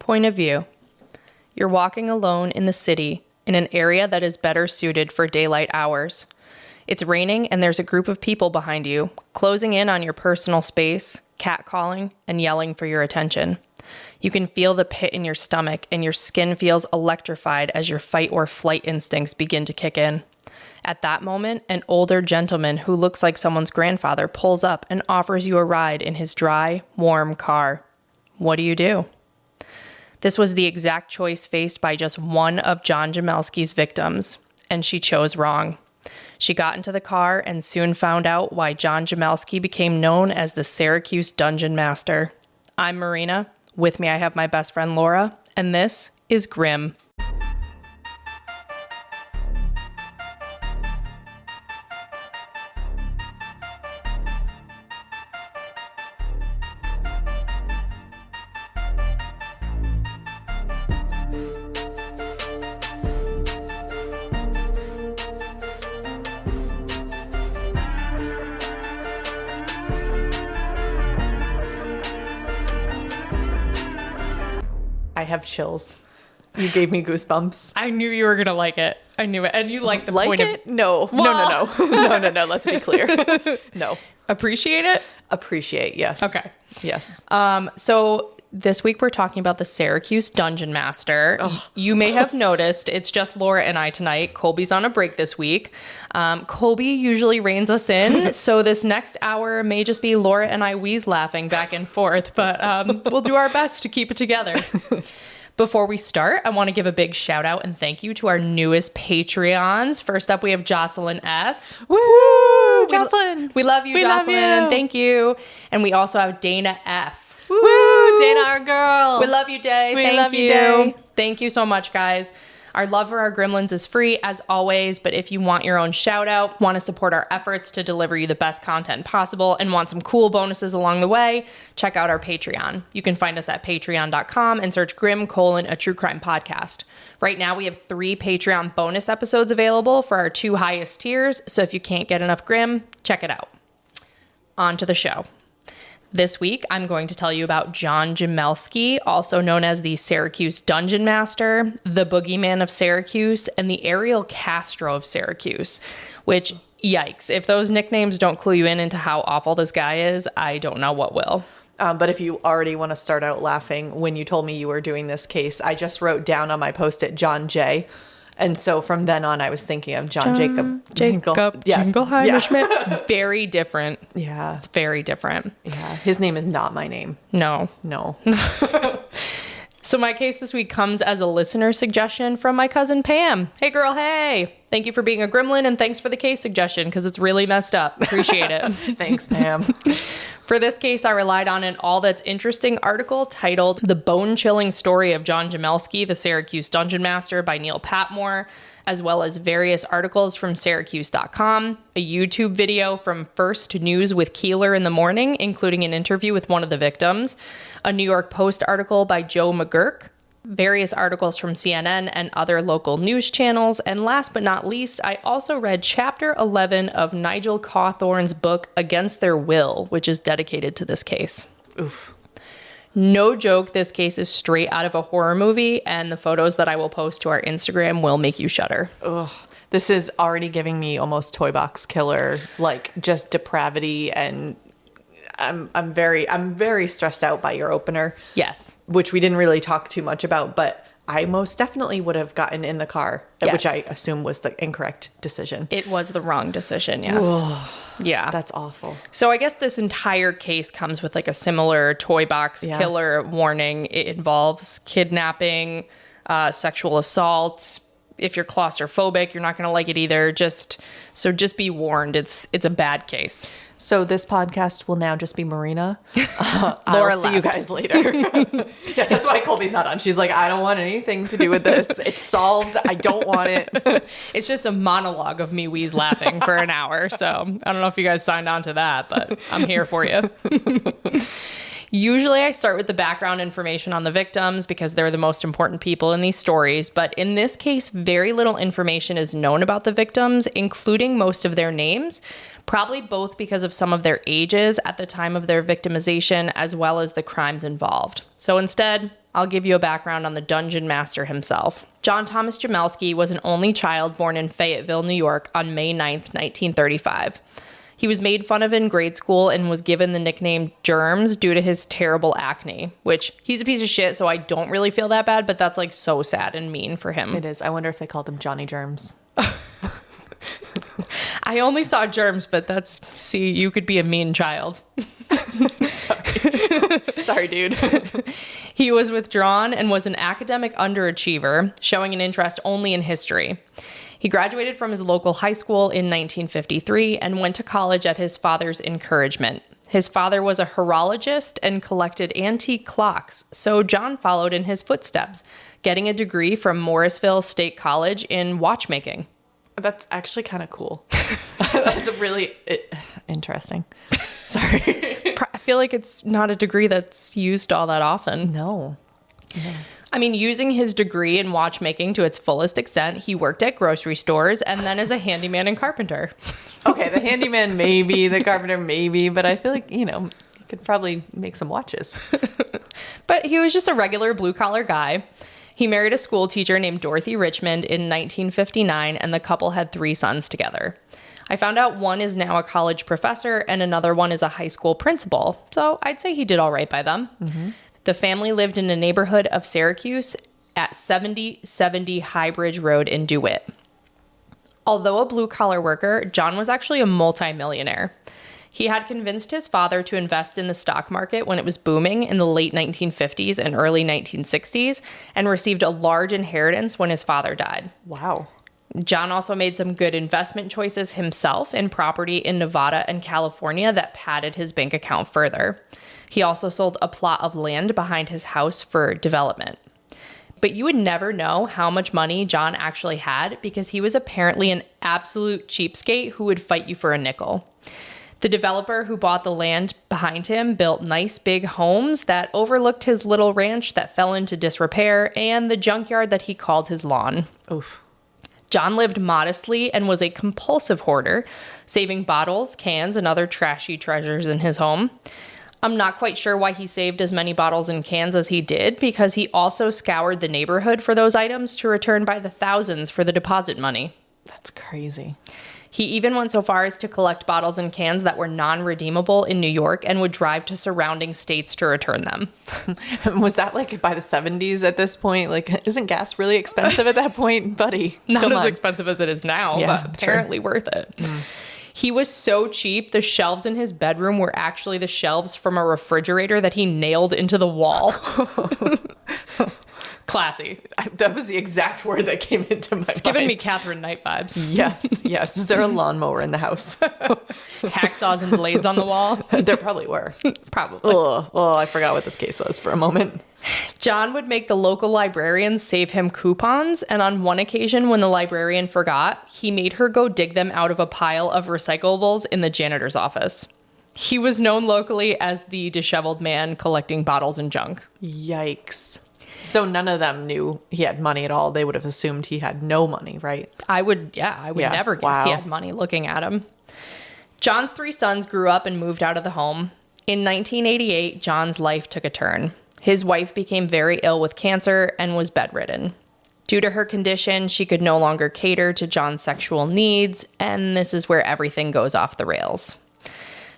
Point of view. You're walking alone in the city in an area that is better suited for daylight hours. It's raining and there's a group of people behind you, closing in on your personal space, catcalling, and yelling for your attention. You can feel the pit in your stomach and your skin feels electrified as your fight or flight instincts begin to kick in. At that moment, an older gentleman who looks like someone's grandfather pulls up and offers you a ride in his dry, warm car. What do? This was the exact choice faced by just one of John Jamelske's victims, and she chose wrong. She got into the car and soon found out why John Jamelske became known as the Syracuse Dungeon Master. I'm Marina. With me, I have my best friend Laura, and this is Grim. I have chills. You gave me goosebumps. I knew you were going to like it. I knew it. And you like the like point it? of... No. No. Let's be clear. No. Appreciate it? Appreciate, yes. Okay. Yes. So this week we're talking about the Syracuse Dungeon Master. Oh. You may have noticed it's just Laura and I tonight. Colby's on a break this week. Colby usually reins us in, so this next hour may just be Laura and I wheeze laughing back and forth, but we'll do our best to keep it together. Before we start, I want to give a big shout out and thank you to our newest Patreons. First up, we have Jocelyn S. Woo! Jocelyn! We love you, Jocelyn. Love you. Thank you. And we also have Dana F. Woo! Dana, our girl. We love you, Day. Thank you. Day. Thank you so much, guys. Our love for our gremlins is free, as always, but if you want your own shout out, want to support our efforts to deliver you the best content possible, and want some cool bonuses along the way, check out our Patreon. You can find us at patreon.com and search Grim: a true crime podcast. Right now, we have 3 Patreon bonus episodes available for our 2 highest tiers, so if you can't get enough Grim, check it out. On to the show. This week, I'm going to tell you about John Jamelske, also known as the Syracuse Dungeon Master, the Boogeyman of Syracuse, and the Ariel Castro of Syracuse, which, yikes, if those nicknames don't clue you in into how awful this guy is, I don't know what will. But if you already want to start out laughing, when you told me you were doing this case, I just wrote down on my Post-it John J. And so from then on, I was thinking of John Jacob Jingleheimer Schmidt. Very different. Yeah. It's very different. Yeah. His name is not my name. No. So my case this week comes as a listener suggestion from my cousin Pam. Hey girl, hey. Thank you for being a gremlin and thanks for the case suggestion because it's really messed up. Appreciate it. Thanks, Pam. For this case, I relied on an All That's Interesting article titled The Bone-Chilling Story of John Jamelske, the Syracuse Dungeon Master by Neil Patmore, as well as various articles from Syracuse.com, a YouTube video from First News with Keeler in the Morning, including an interview with one of the victims, a New York Post article by Joe McGurk, various articles from CNN and other local news channels, and last but not least, I also read Chapter 11 of Nigel Cawthorn's book Against Their Will, which is dedicated to this case. Oof. No joke, this case is straight out of a horror movie, and the photos that I will post to our Instagram will make you shudder. Ugh. This is already giving me almost Toy Box Killer, like just depravity, and I'm very stressed out by your opener. Yes. Which we didn't really talk too much about, but I most definitely would have gotten in the car, yes. Which I assume was the incorrect decision. It was the wrong decision, yes. Yeah. That's awful. So I guess this entire case comes with like a similar Toy Box Killer warning. It involves kidnapping, sexual assault. If you're claustrophobic, you're not going to like it either. Just be warned. It's a bad case. So this podcast will now just be Marina. Laura, I'll see you guys later. Yeah, that's why Colby's not on. She's like, I don't want anything to do with this. It's solved. I don't want it. It's just a monologue of me wheeze laughing for an hour. So I don't know if you guys signed on to that, but I'm here for you. Usually I start with the background information on the victims because they're the most important people in these stories. But in this case, very little information is known about the victims, including most of their names. probably both because of some of their ages at the time of their victimization, as well as the crimes involved. So instead, I'll give you a background on the Dungeon Master himself. John Thomas Jamelske was an only child born in Fayetteville, New York on May 9th, 1935. He was made fun of in grade school and was given the nickname Germs due to his terrible acne, which he's a piece of shit, so I don't really feel that bad, but that's like so sad and mean for him. It is. I wonder if they called him Johnny Germs. I only saw Germs, but see, you could be a mean child. Sorry, dude. He was withdrawn and was an academic underachiever, showing an interest only in history. He graduated from his local high school in 1953 and went to college at his father's encouragement. His father was a horologist and collected antique clocks, so John followed in his footsteps, getting a degree from Morrisville State College in watchmaking. That's actually kind of cool. That's really interesting. Sorry. I feel like it's not a degree that's used all that often. No. I mean, using his degree in watchmaking to its fullest extent, he worked at grocery stores and then as a handyman and carpenter. Okay, the handyman maybe, the carpenter maybe, but I feel like, you could probably make some watches. But he was just a regular blue-collar guy. He married a school teacher named Dorothy Richmond in 1959, and the couple had 3 sons together. I found out one is now a college professor and another one is a high school principal, so I'd say he did all right by them. Mm-hmm. The family lived in a neighborhood of Syracuse at 7070 High Bridge Road in DeWitt. Although a blue-collar worker, John was actually a multimillionaire. He had convinced his father to invest in the stock market when it was booming in the late 1950s and early 1960s and received a large inheritance when his father died. Wow. John also made some good investment choices himself in property in Nevada and California that padded his bank account further. He also sold a plot of land behind his house for development. But you would never know how much money John actually had because he was apparently an absolute cheapskate who would fight you for a nickel. The developer who bought the land behind him built nice big homes that overlooked his little ranch that fell into disrepair and the junkyard that he called his lawn. Oof. John lived modestly and was a compulsive hoarder, saving bottles, cans, and other trashy treasures in his home. I'm not quite sure why he saved as many bottles and cans as he did, because he also scoured the neighborhood for those items to return by the thousands for the deposit money. That's crazy. He even went so far as to collect bottles and cans that were non-redeemable in New York and would drive to surrounding states to return them. Was that like by the 70s at this point? Like, isn't gas really expensive at that point, buddy? Not as expensive as it is now, but apparently worth it. Mm. He was so cheap, the shelves in his bedroom were actually the shelves from a refrigerator that he nailed into the wall. Classy. That was the exact word that came into my mind. It's giving me Catherine Knight vibes. Yes. Is there a lawnmower in the house? Hacksaws and blades on the wall? There probably were. Probably. Oh, I forgot what this case was for a moment. John would make the local librarians save him coupons, and on one occasion when the librarian forgot, he made her go dig them out of a pile of recyclables in the janitor's office. He was known locally as the disheveled man collecting bottles and junk. Yikes. So none of them knew he had money at all. They would have assumed he had no money, right? I would never guess he had money looking at him. John's 3 sons grew up and moved out of the home. In 1988, John's life took a turn. His wife became very ill with cancer and was bedridden. Due to her condition, she could no longer cater to John's sexual needs, and this is where everything goes off the rails.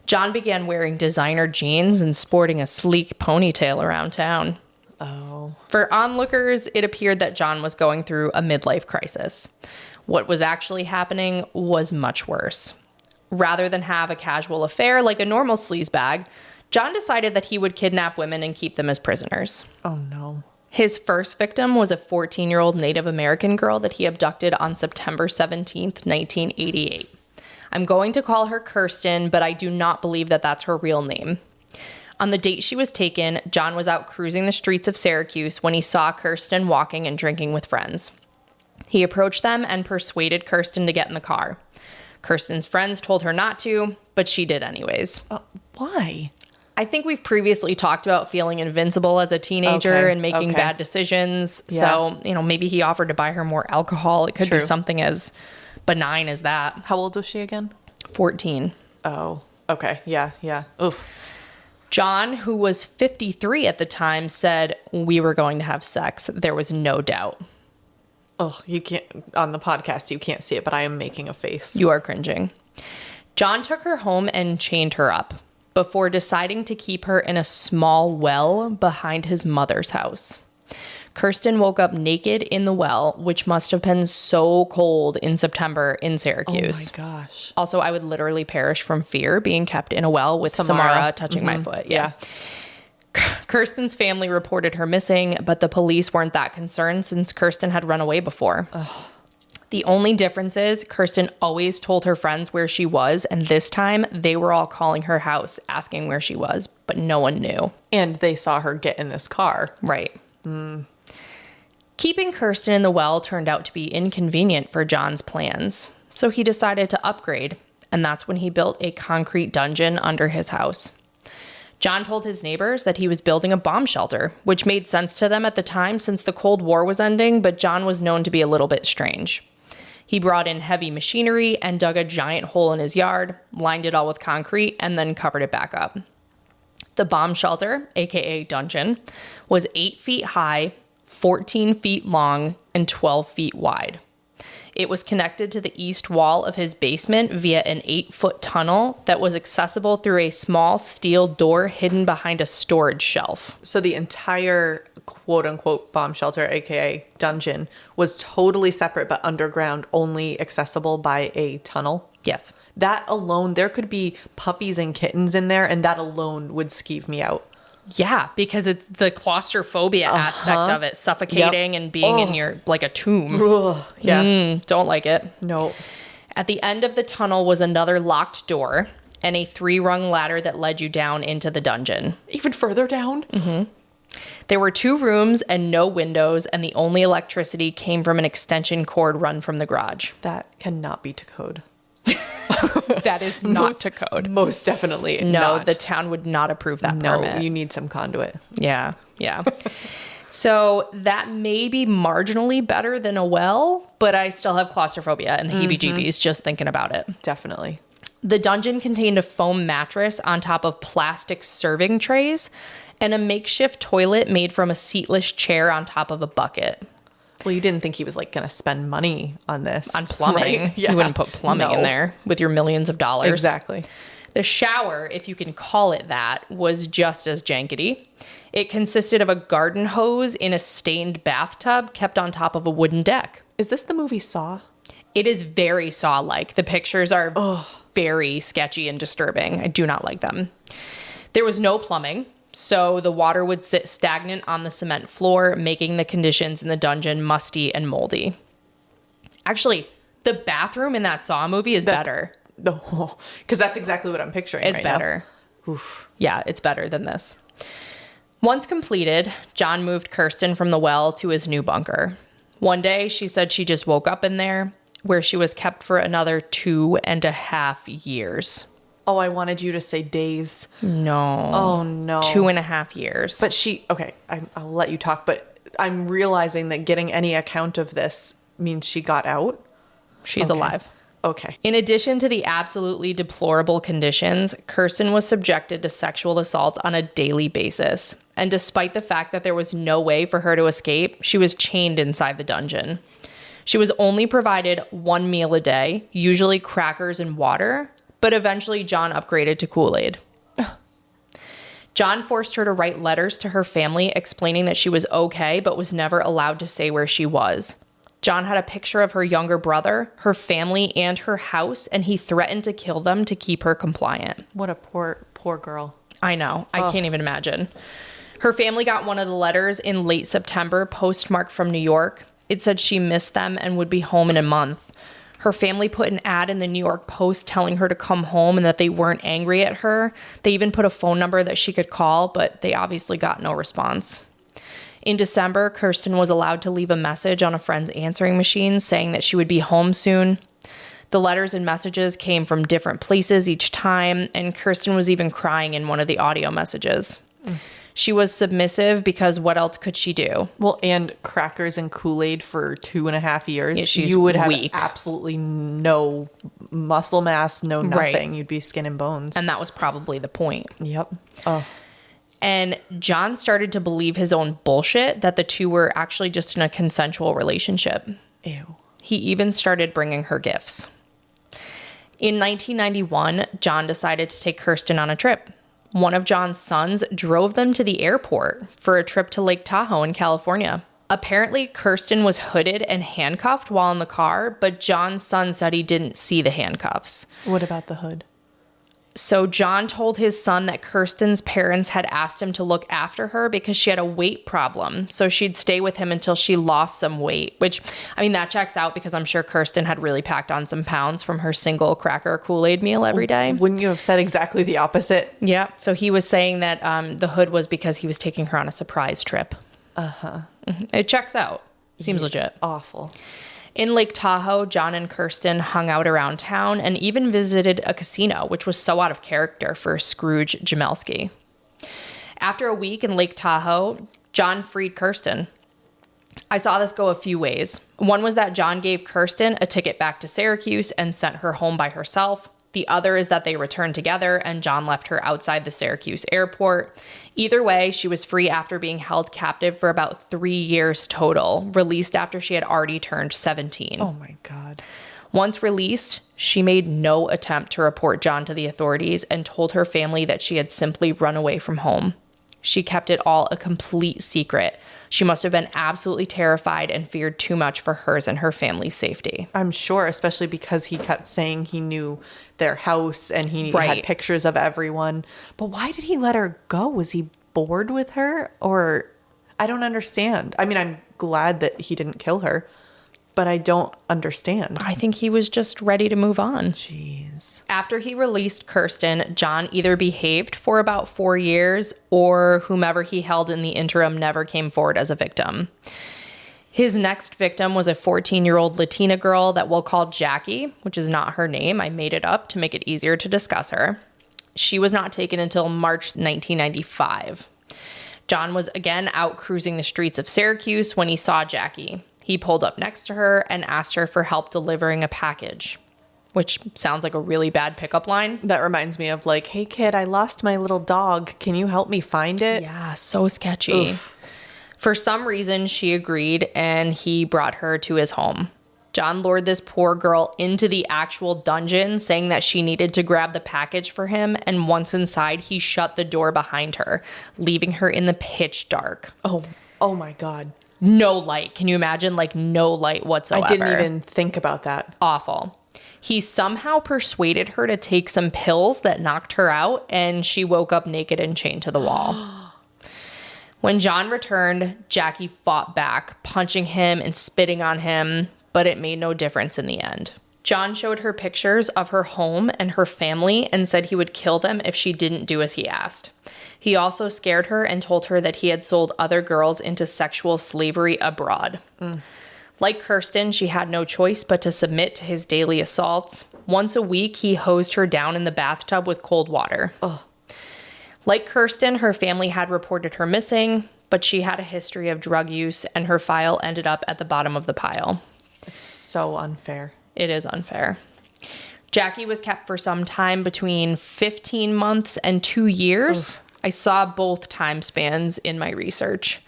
John began wearing designer jeans and sporting a sleek ponytail around town. Oh. For onlookers, it appeared that John was going through a midlife crisis. What was actually happening was much worse. Rather than have a casual affair like a normal sleazebag, John decided that he would kidnap women and keep them as prisoners. Oh, no. His first victim was a 14-year-old Native American girl that he abducted on September 17th, 1988. I'm going to call her Kirsten, but I do not believe that that's her real name. On the date she was taken, John was out cruising the streets of Syracuse when he saw Kirsten walking and drinking with friends. He approached them and persuaded Kirsten to get in the car. Kirsten's friends told her not to, but she did anyways. Why? I think we've previously talked about feeling invincible as a teenager and making bad decisions. Yeah. So, maybe he offered to buy her more alcohol. It could be something as benign as that. How old was she again? 14. Oh, okay. Yeah, yeah. Oof. John, who was 53 at the time, said, "We were going to have sex. There was no doubt." Oh, you can't, on the podcast, you can't see it, but I am making a face. You are cringing. John took her home and chained her up before deciding to keep her in a small well behind his mother's house. Kirsten woke up naked in the well, which must have been so cold in September in Syracuse. Oh my gosh. Also, I would literally perish from fear being kept in a well with Samara touching my foot. Yeah. Kirsten's family reported her missing, but the police weren't that concerned since Kirsten had run away before. Ugh. The only difference is Kirsten always told her friends where she was, and this time they were all calling her house asking where she was, but no one knew. And they saw her get in this car. Right. Keeping Kirsten in the well turned out to be inconvenient for John's plans, so he decided to upgrade, and that's when he built a concrete dungeon under his house. John told his neighbors that he was building a bomb shelter, which made sense to them at the time since the Cold War was ending, but John was known to be a little bit strange. He brought in heavy machinery and dug a giant hole in his yard, lined it all with concrete, and then covered it back up. The bomb shelter, aka dungeon, was 8 feet high, 14 feet long, and 12 feet wide. It was connected to the east wall of his basement via an 8-foot tunnel that was accessible through a small steel door hidden behind a storage shelf. So the entire quote-unquote bomb shelter, aka dungeon, was totally separate but underground, only accessible by a tunnel? Yes. That alone, there could be puppies and kittens in there, and that alone would skeeve me out. Yeah, because it's the claustrophobia aspect of it, suffocating and being in your, like a tomb. Ugh, yeah. Don't like it. No. At the end of the tunnel was another locked door and a 3-rung ladder that led you down into the dungeon. Even further down? Mm-hmm. There were 2 rooms and no windows, and the only electricity came from an extension cord run from the garage. That cannot be to code. That is not to code. Most definitely no, not. The town would not approve that permit. No, you need some conduit. Yeah. So that may be marginally better than a well, but I still have claustrophobia and the heebie-jeebies just thinking about it. Definitely. The dungeon contained a foam mattress on top of plastic serving trays and a makeshift toilet made from a seatless chair on top of a bucket. Well, you didn't think he was like going to spend money on this. On plumbing. Right? Yeah. You wouldn't put plumbing in there with your millions of dollars. Exactly. The shower, if you can call it that, was just as jankety. It consisted of a garden hose in a stained bathtub kept on top of a wooden deck. Is this the movie Saw? It is very Saw-like. The pictures are very sketchy and disturbing. I do not like them. There was no plumbing, so the water would sit stagnant on the cement floor, making the conditions in the dungeon musty and moldy. Actually, the bathroom in that Saw movie is better. Because that's exactly what I'm picturing. It's better. Oof. Yeah, it's better than this. Once completed, John moved Kirsten from the well to his new bunker. One day, she said she just woke up in there, where she was kept for another 2.5 years. Oh, I wanted you to say days. No. Oh, no. 2.5 years. But okay, I'll let you talk, but I'm realizing that getting any account of this means she got out. She's alive. Okay. In addition to the absolutely deplorable conditions, Kirsten was subjected to sexual assault on a daily basis. And despite the fact that there was no way for her to escape, she was chained inside the dungeon. She was only provided 1 meal a day, usually crackers and water, but eventually John upgraded to Kool-Aid. John forced her to write letters to her family explaining that she was okay, but was never allowed to say where she was. John had a picture of her younger brother, her family, and her house, and he threatened to kill them to keep her compliant. What a poor girl. I know. I can't even imagine. Her family got one of the letters in late September, postmarked from New York. It said she missed them and would be home in a month. Her family put an ad in the New York Post telling her to come home and that they weren't angry at her. They even put a phone number that she could call, but they obviously got no response. In December, Kirsten was allowed to leave a message on a friend's answering machine saying that she would be home soon. The letters and messages came from different places each time, and Kirsten was even crying in one of the audio messages. She was submissive because what else could she do? Well, and crackers and Kool-Aid for 2.5 years. Yeah, she's you would have weak. absolutely no muscle mass, no nothing. Right. You'd be skin and bones. And that was probably the point. Yep. Oh, And John started to believe his own bullshit that the two were actually just in a consensual relationship. ew. He even started bringing her gifts. In 1991, John decided to take Kirsten on a trip. One of John's sons drove them to the airport for a trip to Lake Tahoe in California. Apparently, Kirsten was hooded and handcuffed while in the car, but John's son said he didn't see the handcuffs. What about the hood? So John told his son that Kirsten's parents had asked him to look after her because she had a weight problem. So she'd stay with him until she lost some weight, which, I mean, that checks out because I'm sure Kirsten had really packed on some pounds from her single cracker Kool-Aid meal every day. Wouldn't you have said exactly the opposite? Yeah. So he was saying that the hood was because he was taking her on a surprise trip. It checks out. Seems legit. Awful. In Lake Tahoe, John and Kirsten hung out around town and even visited a casino, which was so out of character for Scrooge Jamelske. After a week in Lake Tahoe, John freed Kirsten. I saw this go a few ways. One was that John gave Kirsten a ticket back to Syracuse and sent her home by herself. The other is that they returned together and John left her outside the Syracuse airport. Either way, she was free after being held captive for about 3 years total, released after she had already turned 17. Oh my God. Once released, she made no attempt to report John to the authorities and told her family that she had simply run away from home. She kept it all a complete secret. She must have been absolutely terrified and feared too much for hers and her family's safety. I'm sure, especially because he kept saying he knew their house and he Right. had pictures of everyone. But why did he let her go? Was he bored with her? Or I don't understand. I mean, I'm glad that he didn't kill her, but I don't understand. I think he was just ready to move on. Jeez. After he released Kirsten, John either behaved for about 4 years or whomever he held in the interim never came forward as a victim. His next victim was a 14-year-old Latina girl that we'll call Jackie, which is not her name. I made it up to make it easier to discuss her. She was not taken until March 1995. John was again out cruising the streets of Syracuse when he saw Jackie. He pulled up next to her and asked her for help delivering a package, which sounds like a really bad pickup line. That reminds me of like, hey kid, I lost my little dog. Can you help me find it? Yeah, so sketchy. Oof. For some reason, she agreed and he brought her to his home. John lured this poor girl into the actual dungeon, saying that she needed to grab the package for him. And once inside, he shut the door behind her, leaving her in the pitch dark. Oh my God. No light. Can you imagine? Like no light whatsoever. I didn't even think about that. Awful. He somehow persuaded her to take some pills that knocked her out, and she woke up naked and chained to the wall. When John returned, Jackie fought back, punching him and spitting on him, but it made no difference in the end. John showed her pictures of her home and her family and said he would kill them if she didn't do as he asked. He also scared her and told her that he had sold other girls into sexual slavery abroad. Like Kirsten, she had no choice but to submit to his daily assaults. Once a week, he hosed her down in the bathtub with cold water. Like Kirsten, her family had reported her missing, but she had a history of drug use and her file ended up at the bottom of the pile. It's so unfair. It is unfair. Jackie was kept for some time, between 15 months and 2 years. I saw both time spans in my research.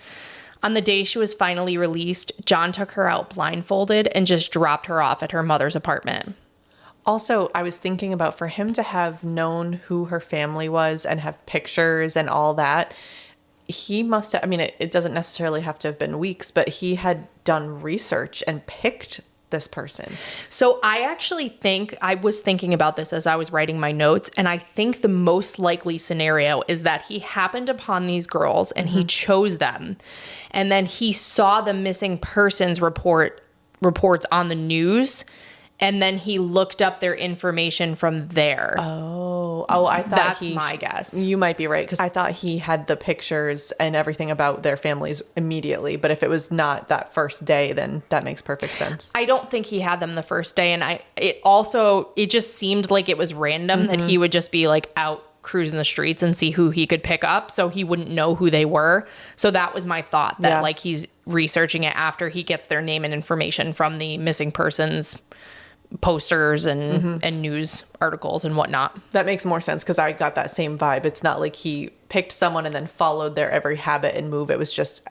On the day she was finally released, John took her out blindfolded and just dropped her off at her mother's apartment. Also, I was thinking about for him to have known who her family was and have pictures and all that, he must have, I mean, it doesn't necessarily have to have been weeks, but he had done research and picked this person. So I actually think, I was thinking about this as I was writing my notes, and I think the most likely scenario is that he happened upon these girls and he chose them. And then he saw the missing persons reports on the news, and then he looked up their information from there. I thought That's my guess. You might be right, because I thought he had the pictures and everything about their families immediately. But if it was not that first day, then that makes perfect sense. I don't think he had them the first day, and it just seemed like it was random that he would just be like out cruising the streets and see who he could pick up so he wouldn't know who they were. So that was my thought, that like he's researching it after he gets their name and information from the missing persons posters and news articles and whatnot. That makes more sense because I got that same vibe. It's not like he picked someone and then followed their every habit and move. It was just,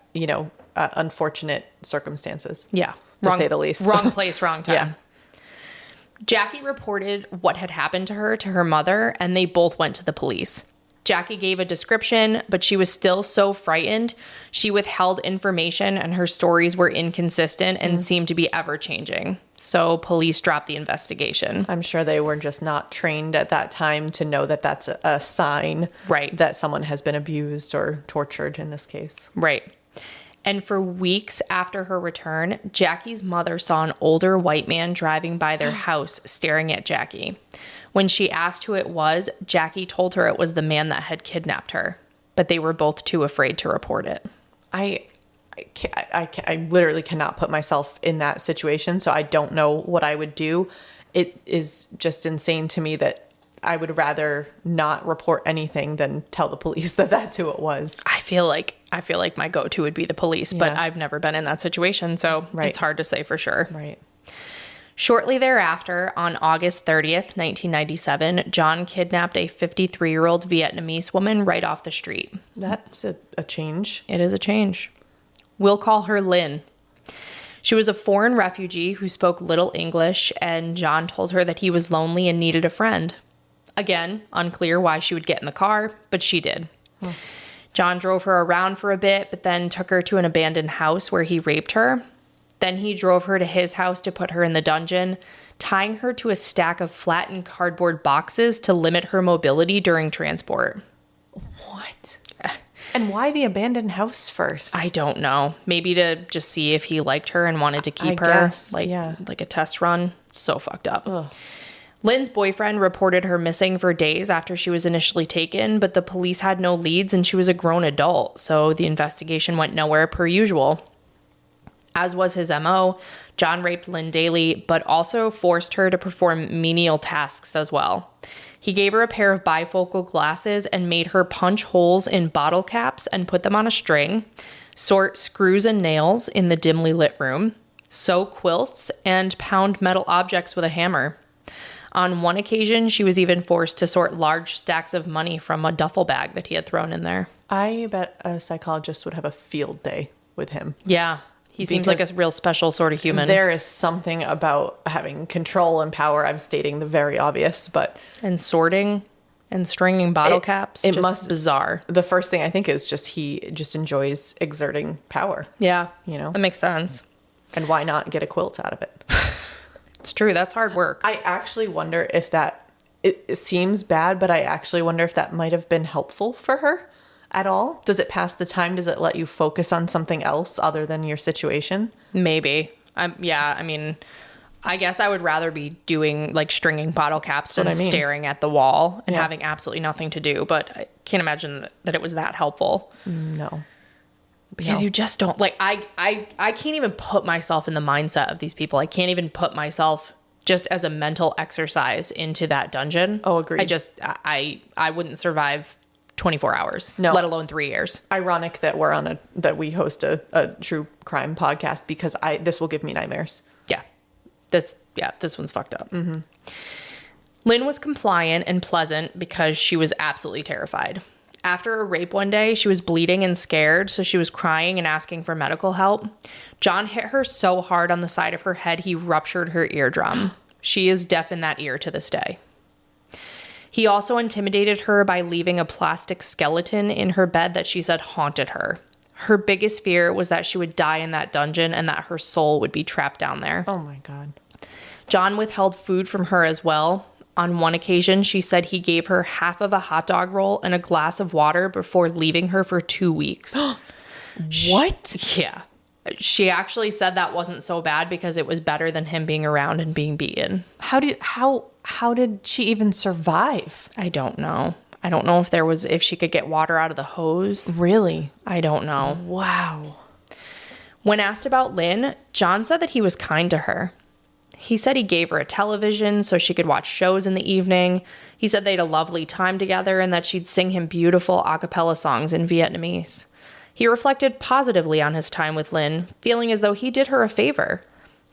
unfortunate circumstances. Yeah. To say the least. Wrong place, wrong time. Yeah. Jackie reported what had happened to her mother, and they both went to the police. Jackie gave a description, but she was still so frightened. She withheld information, and her stories were inconsistent and seemed to be ever-changing. So police dropped the investigation. I'm sure they were just not trained at that time to know that that's a sign that someone has been abused or tortured in this case. Right. And for weeks after her return, Jackie's mother saw an older white man driving by their house staring at Jackie. When she asked who it was, Jackie told her it was the man that had kidnapped her, but they were both too afraid to report it. I literally cannot put myself in that situation, so I don't know what I would do. It is just insane to me that I would rather not report anything than tell the police that that's who it was. I feel like my go-to would be the police, but I've never been in that situation, so it's hard to say for sure. Right. Shortly thereafter, on August 30th, 1997, John kidnapped a 53-year-old Vietnamese woman right off the street. That's a change. It is a change. We'll call her Lynn. She was a foreign refugee who spoke little English, and John told her that he was lonely and needed a friend. Again, unclear why she would get in the car, but she did. John drove her around for a bit, but then took her to an abandoned house where he raped her. Then he drove her to his house to put her in the dungeon, tying her to a stack of flattened cardboard boxes to limit her mobility during transport. What? And why the abandoned house first? I don't know. Maybe to just see if he liked her and wanted to keep her. Guess, like a test run. So fucked up. Ugh. Lynn's boyfriend reported her missing for days after she was initially taken, but the police had no leads and she was a grown adult, so the investigation went nowhere per usual. As was his MO, John raped Lynn daily, but also forced her to perform menial tasks as well. He gave her a pair of bifocal glasses and made her punch holes in bottle caps and put them on a string, sort screws and nails in the dimly lit room, sew quilts, and pound metal objects with a hammer. On one occasion, she was even forced to sort large stacks of money from a duffel bag that he had thrown in there. I bet a psychologist would have a field day with him. Yeah. He seems like a real special sort of human. There is something about having control and power. I'm stating the very obvious, but... And sorting and stringing bottle caps. It just must bizarre. The first thing I think is just he just enjoys exerting power. Yeah. That makes sense. And why not get a quilt out of it? It's true. That's hard work. I actually wonder if it seems bad, but I actually wonder if that might have been helpful for her at all. Does it pass the time? Does it let you focus on something else other than your situation? Maybe. I guess I would rather be doing like stringing bottle caps than staring at the wall and having absolutely nothing to do. But I can't imagine that it was that helpful. No. Because you just don't I can't even put myself in the mindset of these people. I can't even put myself just as a mental exercise into that dungeon. Oh, agreed. I wouldn't survive 24 hours, no. Let alone 3 years. Ironic that that we host a true crime podcast because this will give me nightmares. Yeah. This one's fucked up. Mm-hmm. Lynn was compliant and pleasant because she was absolutely terrified. After a rape one day, she was bleeding and scared, so she was crying and asking for medical help. John hit her so hard on the side of her head, he ruptured her eardrum. She is deaf in that ear to this day. He also intimidated her by leaving a plastic skeleton in her bed that she said haunted her. Her biggest fear was that she would die in that dungeon and that her soul would be trapped down there. Oh my God. John withheld food from her as well. On one occasion, she said he gave her half of a hot dog roll and a glass of water before leaving her for 2 weeks. What? Yeah. She actually said that wasn't so bad because it was better than him being around and being beaten. How did she even survive? I don't know. I don't know if she could get water out of the hose. Really? I don't know. Wow. When asked about Lynn, John said that he was kind to her. He said he gave her a television so she could watch shows in the evening. He said they had a lovely time together and that she'd sing him beautiful a cappella songs in Vietnamese. He reflected positively on his time with Lynn, feeling as though he did her a favor.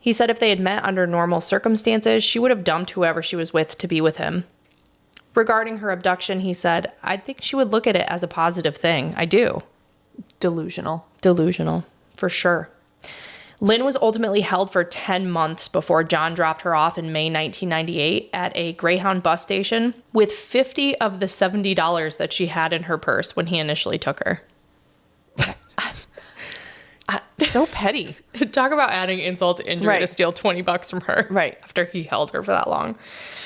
He said if they had met under normal circumstances, she would have dumped whoever she was with to be with him. Regarding her abduction, he said, I think she would look at it as a positive thing. I do. Delusional. Delusional, for sure. Lynn was ultimately held for 10 months before John dropped her off in May 1998 at a Greyhound bus station with $50 of the $70 that she had in her purse when he initially took her. So petty. Talk about adding insult to injury to steal $20 from her. Right. After he held her for that long.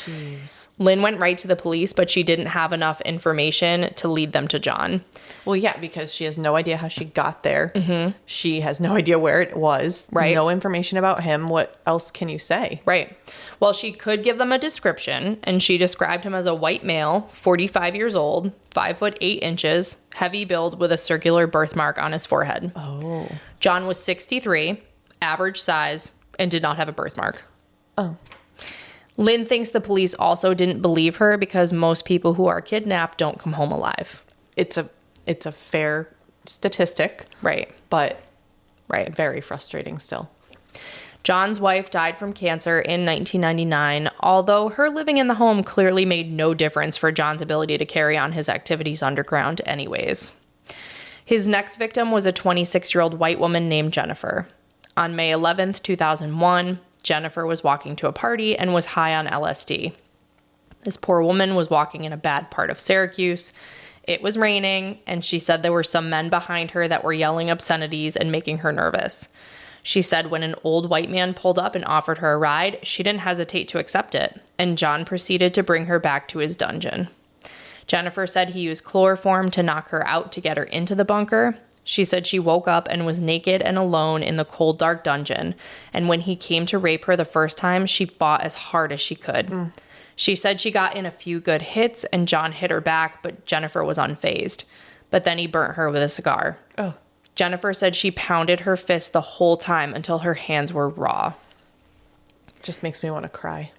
Jeez. Lynn went right to the police, but she didn't have enough information to lead them to John. Well, yeah, because she has no idea how she got there. Mm-hmm. She has no idea where it was. Right. No information about him. What else can you say? Right. Well, she could give them a description, and she described him as a white male, 45 years old, 5'8", heavy build with a circular birthmark on his forehead. Oh. John was 63, average size, and did not have a birthmark. Oh. Lynn thinks the police also didn't believe her because most people who are kidnapped don't come home alive. It's a fair statistic. Right. But right. Very frustrating still. John's wife died from cancer in 1999, although her living in the home clearly made no difference for John's ability to carry on his activities underground anyways. His next victim was a 26-year-old white woman named Jennifer. On May 11th, 2001, Jennifer was walking to a party and was high on LSD. This poor woman was walking in a bad part of Syracuse. It was raining, and she said there were some men behind her that were yelling obscenities and making her nervous. She said when an old white man pulled up and offered her a ride, she didn't hesitate to accept it, and John proceeded to bring her back to his dungeon. Jennifer said he used chloroform to knock her out to get her into the bunker. She said she woke up and was naked and alone in the cold, dark dungeon, and when he came to rape her the first time, she fought as hard as she could. She said she got in a few good hits, and John hit her back, but Jennifer was unfazed. But then he burnt her with a cigar. Oh. Jennifer said she pounded her fist the whole time until her hands were raw. Just makes me want to cry.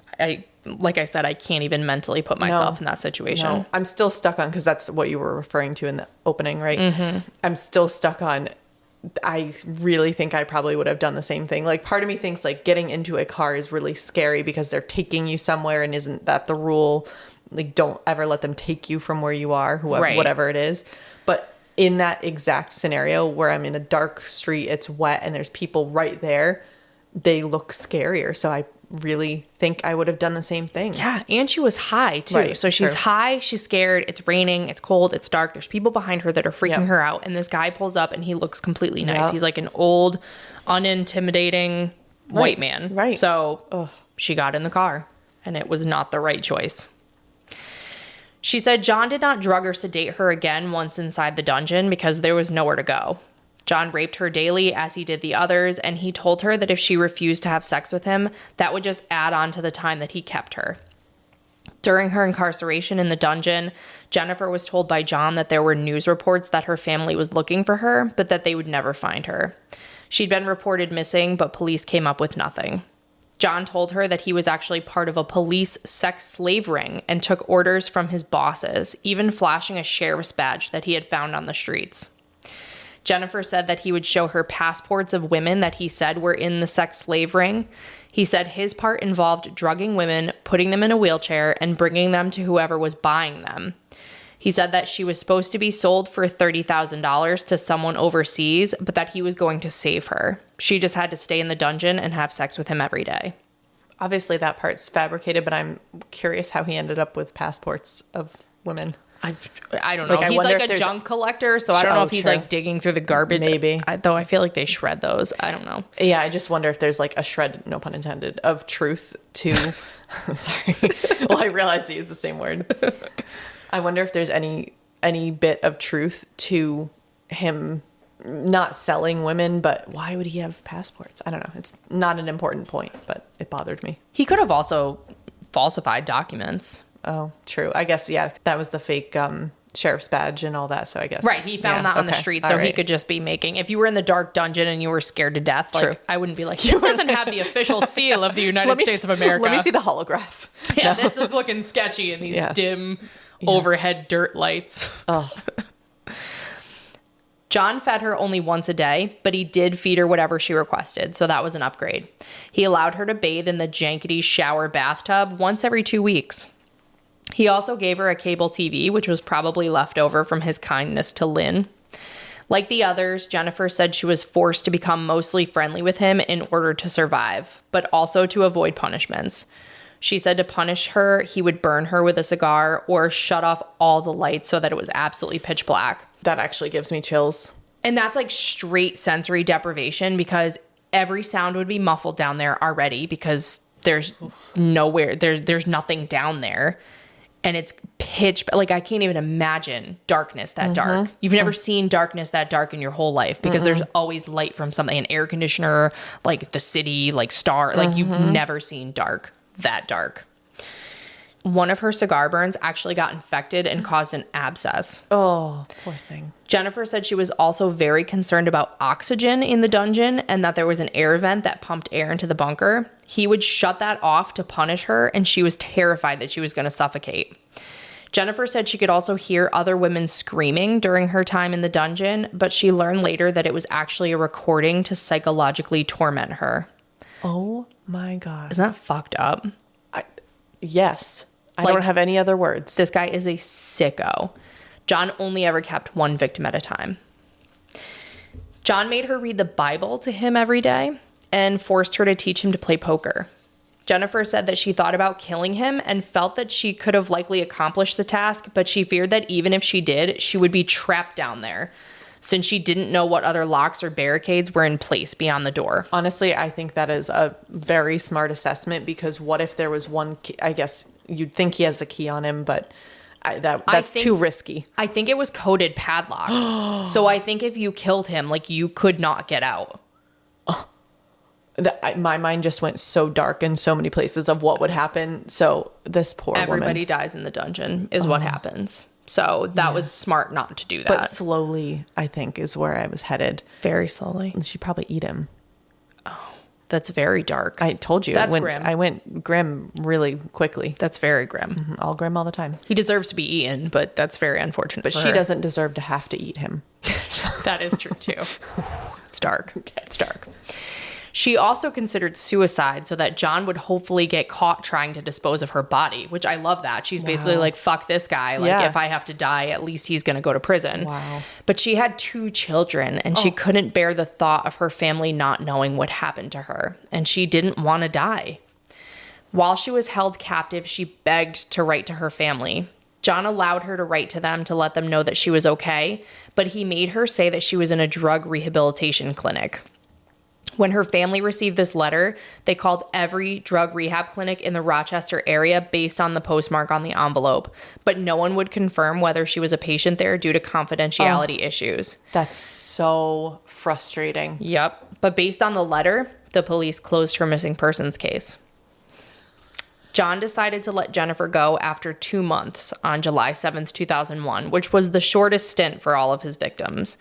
Like I said, I can't even mentally put myself in that situation. No. I'm still stuck on, because that's what you were referring to in the opening, right? Mm-hmm. I'm still stuck on, I really think I probably would have done the same thing. Like, part of me thinks like getting into a car is really scary because they're taking you somewhere, and isn't that the rule? Like, don't ever let them take you from where you are, whoever, whatever it is. But in that exact scenario where I'm in a dark street, it's wet, and there's people right there, they look scarier. So I really think I would have done the same thing. Yeah, and she was high too. Right, so she's high, she's scared, it's raining, it's cold, it's dark. There's people behind her that are freaking her out, and this guy pulls up and he looks completely nice. He's like an old, unintimidating white man. Right. So she got in the car, and it was not the right choice. She said John did not drug or sedate her again once inside the dungeon because there was nowhere to go. John raped her daily as he did the others, and he told her that if she refused to have sex with him, that would just add on to the time that he kept her. During her incarceration in the dungeon, Jennifer was told by John that there were news reports that her family was looking for her, but that they would never find her. She'd been reported missing, but police came up with nothing. John told her that he was actually part of a police sex slave ring and took orders from his bosses, even flashing a sheriff's badge that he had found on the streets. Jennifer said that he would show her passports of women that he said were in the sex slave ring. He said his part involved drugging women, putting them in a wheelchair, and bringing them to whoever was buying them. He said that she was supposed to be sold for $30,000 to someone overseas, but that he was going to save her. She just had to stay in the dungeon and have sex with him every day. Obviously that part's fabricated, but I'm curious how he ended up with passports of women. I don't know. He's like a junk collector, so I don't know if he's like digging through the garbage. Maybe. Though I feel like they shred those. I don't know. Yeah, I just wonder if there's like a shred, no pun intended, of truth to... Sorry. Well, I realized to use the same word. I wonder if there's any bit of truth to him not selling women, but why would he have passports? I don't know. It's not an important point, but it bothered me. He could have also falsified documents. Oh, true. I guess, yeah, that was the fake sheriff's badge and all that. So I guess. Right. He found that on the street. So he could just be making, if you were in the dark dungeon and you were scared to death, like, I wouldn't be like, this doesn't have the official seal of the United States of America. Let me see the holograph. Yeah. No. This is looking sketchy in these dim overhead dirt lights. Oh. John fed her only once a day, but he did feed her whatever she requested, so that was an upgrade. He allowed her to bathe in the jankety shower bathtub once every 2 weeks. He also gave her a cable TV, which was probably left over from his kindness to Lynn. Like the others, Jennifer said she was forced to become mostly friendly with him in order to survive, but also to avoid punishments. She said to punish her, he would burn her with a cigar or shut off all the lights so that it was absolutely pitch black. That actually gives me chills. And that's like straight sensory deprivation because every sound would be muffled down there already because there's nowhere, there's nothing down there. And it's pitch, like I can't even imagine darkness that dark. You've never seen darkness that dark in your whole life because there's always light from something, an air conditioner, like the city, like star, like you've never seen dark that dark. One of her cigar burns actually got infected and caused an abscess. Oh, poor thing. Jennifer said she was also very concerned about oxygen in the dungeon and that there was an air vent that pumped air into the bunker. He would shut that off to punish her, and she was terrified that she was going to suffocate. Jennifer said she could also hear other women screaming during her time in the dungeon, but she learned later that it was actually a recording to psychologically torment her. Oh my God. Isn't that fucked up? Yes. I don't have any other words. This guy is a sicko. John only ever kept one victim at a time. John made her read the Bible to him every day and forced her to teach him to play poker. Jennifer said that she thought about killing him and felt that she could have likely accomplished the task, but she feared that even if she did, she would be trapped down there since she didn't know what other locks or barricades were in place beyond the door. Honestly, I think that is a very smart assessment because what if there was one key? I guess you'd think he has a key on him, but that's too risky. I think it was coded padlocks. So I think if you killed him, like you could not get out. My mind just went so dark in so many places of what would happen. So this poor Everybody woman. dies in the dungeon is what happens. So that was smart not to do that. But slowly, I think, is where I was headed. Very slowly. And she'd probably eat him. Oh, that's very dark. I told you. That's grim. I went grim really quickly. That's very grim. All grim all the time. He deserves to be eaten, but that's very unfortunate But for she her. doesn't deserve to have to eat him. That is true, too. It's dark. It's dark. She also considered suicide so that John would hopefully get caught trying to dispose of her body, which I love that. She's basically like, fuck this guy. Like, if I have to die, at least he's going to go to prison. Wow. But she had 2 children, and she couldn't bear the thought of her family not knowing what happened to her, and she didn't want to die. While she was held captive, she begged to write to her family. John allowed her to write to them to let them know that she was okay, but he made her say that she was in a drug rehabilitation clinic. When her family received this letter, they called every drug rehab clinic in the Rochester area based on the postmark on the envelope, but no one would confirm whether she was a patient there due to confidentiality issues. That's so frustrating. Yep. But based on the letter, the police closed her missing persons case. John decided to let Jennifer go after 2 months on July 7th, 2001, which was the shortest stint for all of his victims.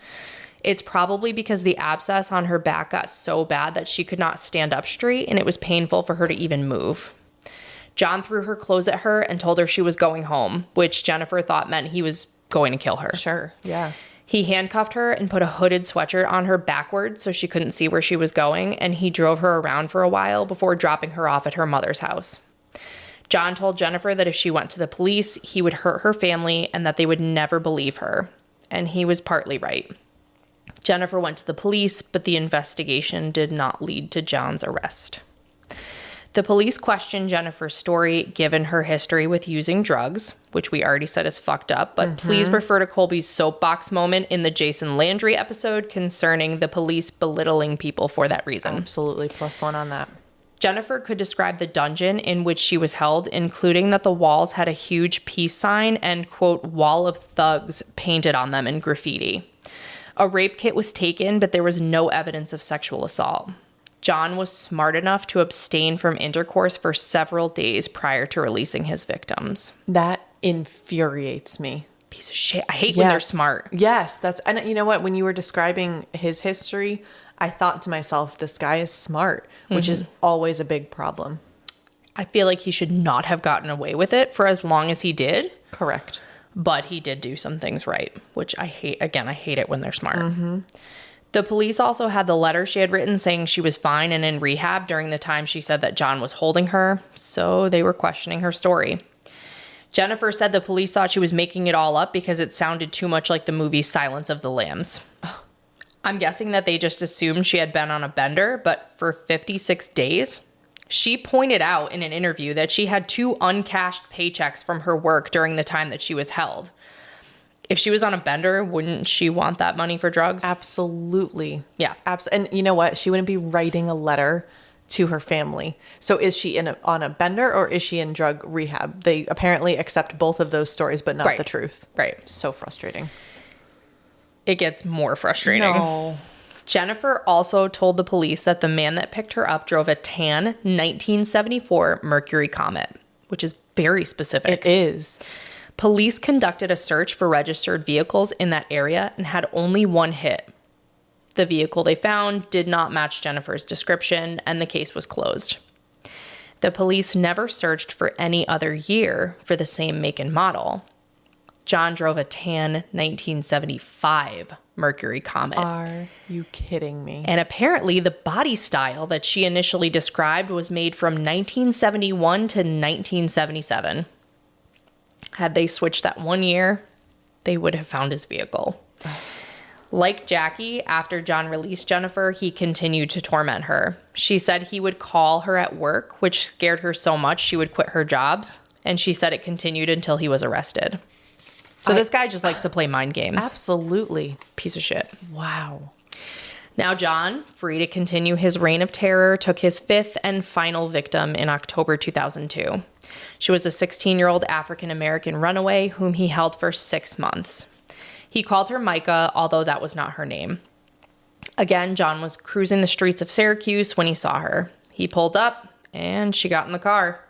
It's probably because the abscess on her back got so bad that she could not stand up straight, and it was painful for her to even move. John threw her clothes at her and told her she was going home, which Jennifer thought meant he was going to kill her. Sure, yeah. He handcuffed her and put a hooded sweatshirt on her backwards so she couldn't see where she was going, and he drove her around for a while before dropping her off at her mother's house. John told Jennifer that if she went to the police, he would hurt her family and that they would never believe her. And he was partly right. Jennifer went to the police, but the investigation did not lead to John's arrest. The police questioned Jennifer's story given her history with using drugs, which we already said is fucked up, but please refer to Colby's soapbox moment in the Jason Landry episode concerning the police belittling people for that reason. Absolutely, +1 on that. Jennifer could describe the dungeon in which she was held, including that the walls had a huge peace sign and, quote, wall of thugs painted on them in graffiti. A rape kit was taken, but there was no evidence of sexual assault. John was smart enough to abstain from intercourse for several days prior to releasing his victims. That infuriates me. piece of shit. I hate when they're smart. Yes, and you know what? When you were describing his history, I thought to myself, this guy is smart, which is always a big problem. I feel like he should not have gotten away with it for as long as he did. Correct. But he did do some things right, which I hate. Again, I hate it when they're smart. The police also had the letter she had written saying she was fine and in rehab during the time she said that John was holding her, so they were questioning her story. Jennifer said the police thought she was making it all up because it sounded too much like the movie Silence of the Lambs. I'm guessing that they just assumed she had been on a bender, but for 56 days, she pointed out in an interview that she had 2 uncashed paychecks from her work during the time that she was held. If she was on a bender, wouldn't she want that money for drugs? Absolutely. Yeah. And you know what? She wouldn't be writing a letter to her family. So is she on a bender or is she in drug rehab? They apparently accept both of those stories, but not the truth. Right. So frustrating. It gets more frustrating. No. Jennifer also told the police that the man that picked her up drove a tan 1974 Mercury Comet, which is very specific. It is. Police conducted a search for registered vehicles in that area and had only one hit. The vehicle they found did not match Jennifer's description, and the case was closed. The police never searched for any other year for the same make and model. John drove a tan 1975 Mercury Comet. Are you kidding me? And apparently the body style that she initially described was made from 1971 to 1977. Had they switched that one year, they would have found his vehicle. Like Jackie, after John released Jennifer, he continued to torment her. She said he would call her at work, which scared her so much she would quit her jobs. And she said it continued until he was arrested. So this guy just likes to play mind games. Absolutely. Piece of shit. Wow. Now John, free to continue his reign of terror, took his 5th and final victim in October 2002. She was a 16-year-old African-American runaway whom he held for 6 months. He called her Micah, although that was not her name. Again, John was cruising the streets of Syracuse when he saw her. He pulled up, and she got in the car.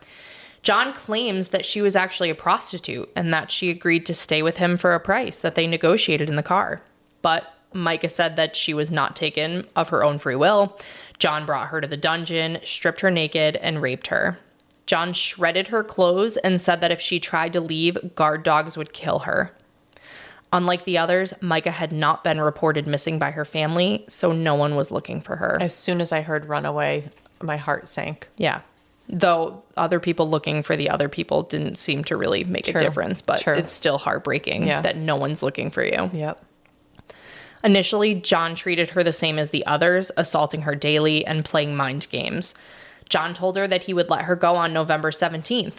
John claims that she was actually a prostitute and that she agreed to stay with him for a price that they negotiated in the car. But Micah said that she was not taken of her own free will. John brought her to the dungeon, stripped her naked, and raped her. John shredded her clothes and said that if she tried to leave, guard dogs would kill her. Unlike the others, Micah had not been reported missing by her family, so no one was looking for her. As soon as I heard runaway, my heart sank. Yeah. Though other people looking for the other people didn't seem to really make a difference, but it's still heartbreaking that no one's looking for you. Yep. Initially, John treated her the same as the others, assaulting her daily and playing mind games. John told her that he would let her go on November 17th,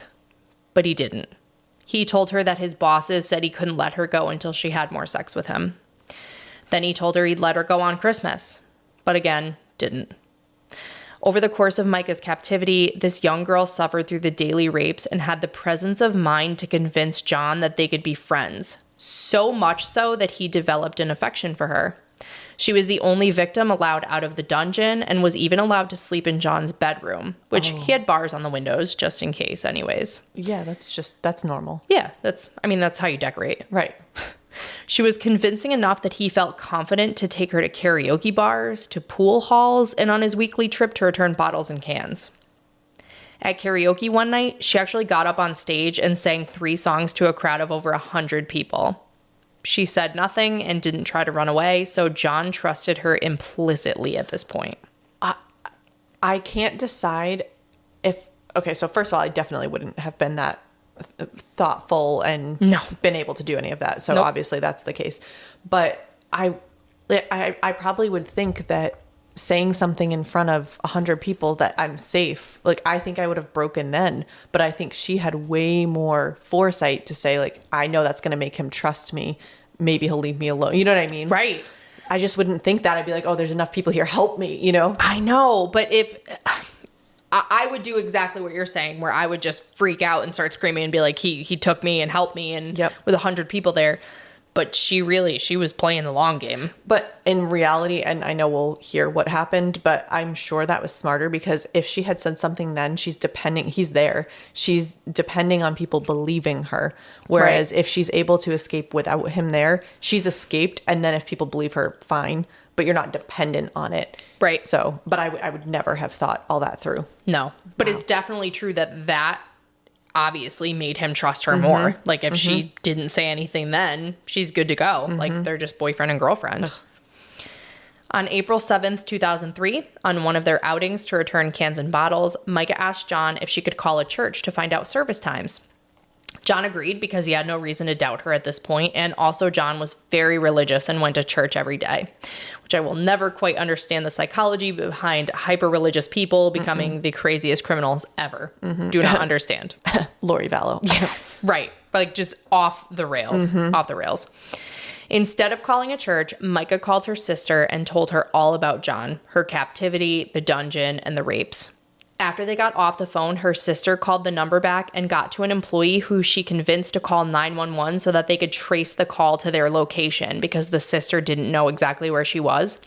but he didn't. He told her that his bosses said he couldn't let her go until she had more sex with him. Then he told her he'd let her go on Christmas, but again, didn't. Over the course of Micah's captivity, this young girl suffered through the daily rapes and had the presence of mind to convince John that they could be friends, so much so that he developed an affection for her. She was the only victim allowed out of the dungeon and was even allowed to sleep in John's bedroom, which he had bars on the windows just in case anyways. Yeah, that's normal. Yeah, that's how you decorate. Right. She was convincing enough that he felt confident to take her to karaoke bars, to pool halls, and on his weekly trip to return bottles and cans. At karaoke one night, she actually got up on stage and sang 3 songs to a crowd of over 100 people. She said nothing and didn't try to run away, so John trusted her implicitly at this point. I can't decide if... Okay, so first of all, I definitely wouldn't have been that thoughtful and been able to do any of that. So obviously that's the case. But I probably would think that saying something in front of 100 people that I'm safe, like, I think I would have broken then. But I think she had way more foresight to say, like, I know that's going to make him trust me. Maybe he'll leave me alone. You know what I mean? Right. I just wouldn't think that. I'd be like, oh, there's enough people here. Help me, you know? I know. But if... I would do exactly what you're saying, where I would just freak out and start screaming and be like, he took me and helped me and with 100 people there. But she was playing the long game. But in reality, and I know we'll hear what happened, but I'm sure that was smarter, because if she had said something then, he's there. She's depending on people believing her. Whereas if she's able to escape without him there, she's escaped. And then if people believe her, fine. But you're not dependent on it. Right. So, but I would never have thought all that through. No. But it's definitely true that obviously made him trust her more. Like, if she didn't say anything then, she's good to go. Like, they're just boyfriend and girlfriend. Ugh. On April 7th, 2003, on one of their outings to return cans and bottles, Micah asked John if she could call a church to find out service times. John agreed because he had no reason to doubt her at this point, and also John was very religious and went to church every day, which I will never quite understand the psychology behind hyper-religious people becoming the craziest criminals ever. Do not understand. Lori Vallow. Yeah, right. Like, just off the rails. Off the rails. Instead of calling a church, Micah called her sister and told her all about John, her captivity, the dungeon, and the rapes. After they got off the phone, her sister called the number back and got to an employee who she convinced to call 911 so that they could trace the call to their location, because the sister didn't know exactly where she was.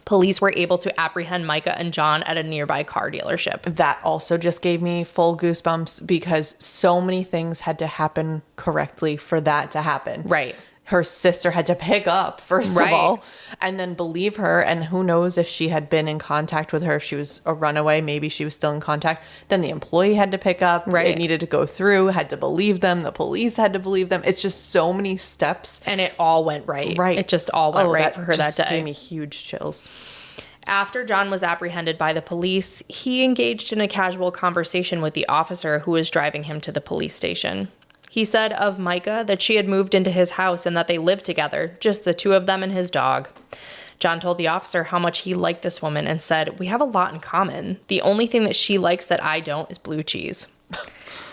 Police were able to apprehend Micah and John at a nearby car dealership. That also just gave me full goosebumps, because so many things had to happen correctly for that to happen. Right. Her sister had to pick up, first of all, and then believe her. And who knows if she had been in contact with her, if she was a runaway, maybe she was still in contact. Then the employee had to pick up. Right. It needed to go through, had to believe them. The police had to believe them. It's just so many steps. And it all went right. Right. It just all went right for her that day. It gave me huge chills. After John was apprehended by the police, he engaged in a casual conversation with the officer who was driving him to the police station. He said of Micah that she had moved into his house and that they lived together, just the two of them and his dog. John told the officer how much he liked this woman and said, "We have a lot in common. The only thing that she likes that I don't is blue cheese."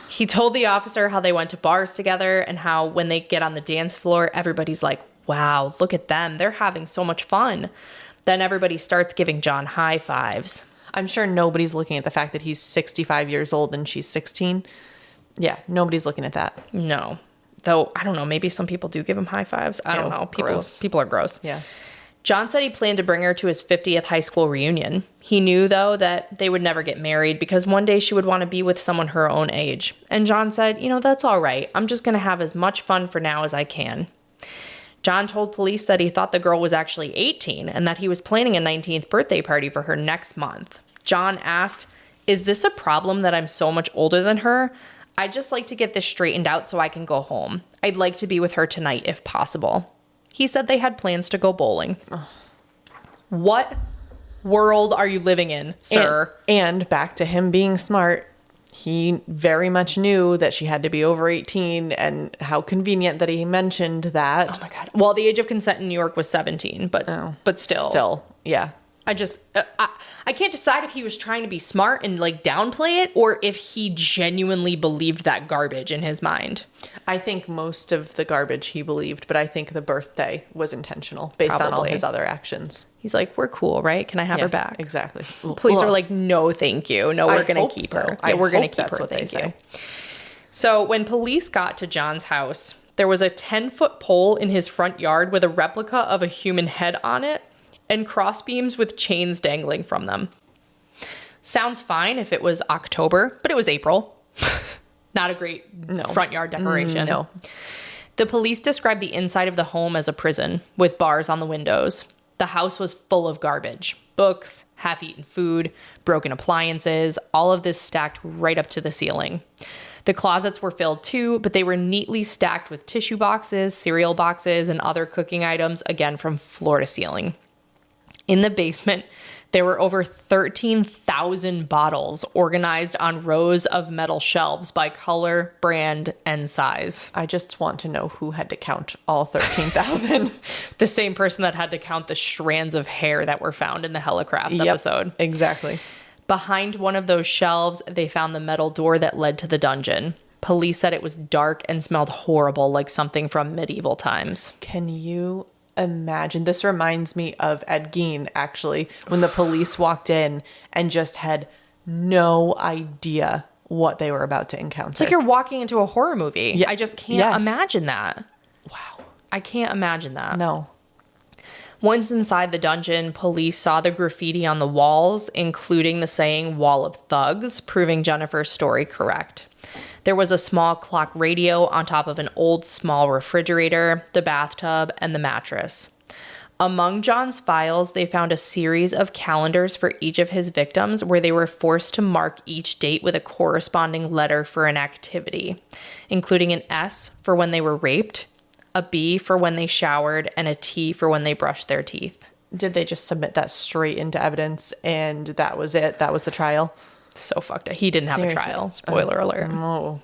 He told the officer how they went to bars together and how when they get on the dance floor, everybody's like, "Wow, look at them. They're having so much fun." Then everybody starts giving John high fives. I'm sure nobody's looking at the fact that he's 65 years old and she's 16. Yeah, nobody's looking at that. No. Though, I don't know, maybe some people do give him high fives. I don't know. People are gross. Yeah. John said he planned to bring her to his 50th high school reunion. He knew, though, that they would never get married because one day she would want to be with someone her own age. And John said, that's all right. I'm just going to have as much fun for now as I can. John told police that he thought the girl was actually 18 and that he was planning a 19th birthday party for her next month. John asked, "Is this a problem that I'm so much older than her? I'd just like to get this straightened out so I can go home. I'd like to be with her tonight if possible." He said they had plans to go bowling. Ugh. What world are you living in, sir? And back to him being smart. He very much knew that she had to be over 18, and how convenient that he mentioned that. Oh my God. Well, the age of consent in New York was 17, but still. Still, yeah. I can't decide if he was trying to be smart and like downplay it, or if he genuinely believed that garbage in his mind. I think most of the garbage he believed, but I think the birthday was intentional based on all his other actions. He's like, "We're cool, right? Can I have her back?" Exactly. Police are like, "No, thank you. No, we're going to keep her. Yeah, we're going to keep her. Thank you." So when police got to John's house, there was a 10-foot pole in his front yard with a replica of a human head on it and crossbeams with chains dangling from them. Sounds fine if it was October, but it was April. Not a great front yard decoration. No. The police described the inside of the home as a prison with bars on the windows. The house was full of garbage, books, half-eaten food, broken appliances, all of this stacked right up to the ceiling. The closets were filled too, but they were neatly stacked with tissue boxes, cereal boxes, and other cooking items, again from floor to ceiling. In the basement, there were over 13,000 bottles organized on rows of metal shelves by color, brand, and size. I just want to know who had to count all 13,000. The same person that had to count the strands of hair that were found in the Helicraft episode. Exactly. Behind one of those shelves, they found the metal door that led to the dungeon. Police said it was dark and smelled horrible, like something from medieval times. Can you imagine? This reminds me of Ed Gein, actually, when the police walked in and just had no idea what they were about to encounter. It's like you're walking into a horror movie. Yeah. I just can't imagine that. Wow. I can't imagine that. No. Once inside the dungeon, police saw the graffiti on the walls, including the saying "Wall of Thugs," proving Jennifer's story correct. There was a small clock radio on top of an old small refrigerator, the bathtub, and the mattress. Among John's files, they found a series of calendars for each of his victims where they were forced to mark each date with a corresponding letter for an activity, including an S for when they were raped, a B for when they showered, and a T for when they brushed their teeth. Did they just submit that straight into evidence and that was it? That was the trial? So fucked up. He didn't have a trial. Spoiler alert. Oh.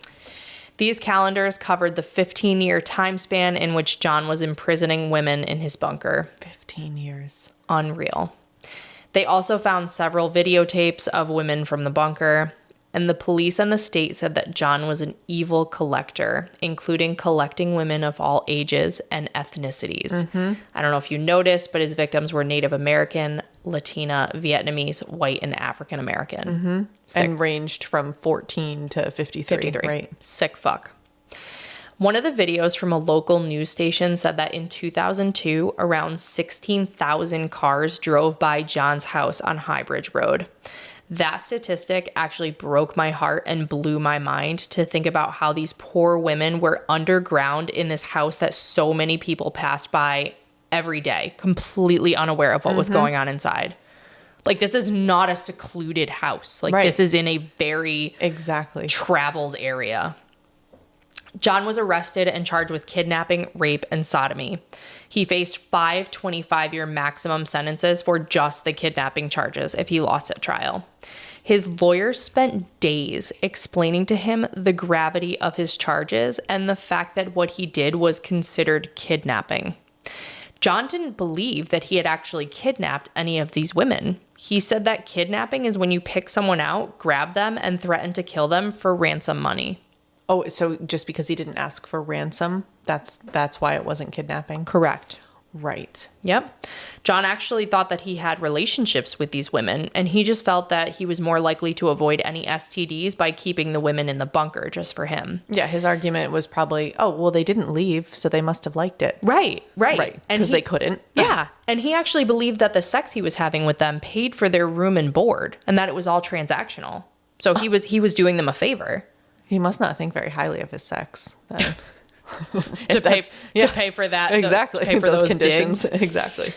These calendars covered the 15-year time span in which John was imprisoning women in his bunker. 15 years. Unreal. They also found several videotapes of women from the bunker, and the police and the state said that John was an evil collector, including collecting women of all ages and ethnicities. I don't know if you noticed, but his victims were Native American, Latina, Vietnamese, white, and African American. And ranged from 14 to 53, right? Sick fuck. One of the videos from a local news station said that in 2002, around 16,000 cars drove by John's house on High Bridge Road. That statistic actually broke my heart and blew my mind to think about how these poor women were underground in this house that so many people passed by every day, completely unaware of what was going on inside. Like, this is not a secluded house. Like, this is in a very traveled area. John was arrested and charged with kidnapping, rape, and sodomy. He faced 5 25-year maximum sentences for just the kidnapping charges if he lost at trial. His lawyer spent days explaining to him the gravity of his charges and the fact that what he did was considered kidnapping. John didn't believe that he had actually kidnapped any of these women. He said that kidnapping is when you pick someone out, grab them, and threaten to kill them for ransom money. Oh, so just because he didn't ask for ransom, that's why it wasn't kidnapping? Correct. Right. Yep. John actually thought that he had relationships with these women, and he just felt that he was more likely to avoid any STDs by keeping the women in the bunker just for him. Yeah, his argument was probably, oh, well, they didn't leave, so they must have liked it. Right. Because they couldn't. Yeah. And he actually believed that the sex he was having with them paid for their room and board, and that it was all transactional. So he was doing them a favor. He must not think very highly of his sex then. to pay for that. Exactly. To pay for those conditions. digs. Exactly.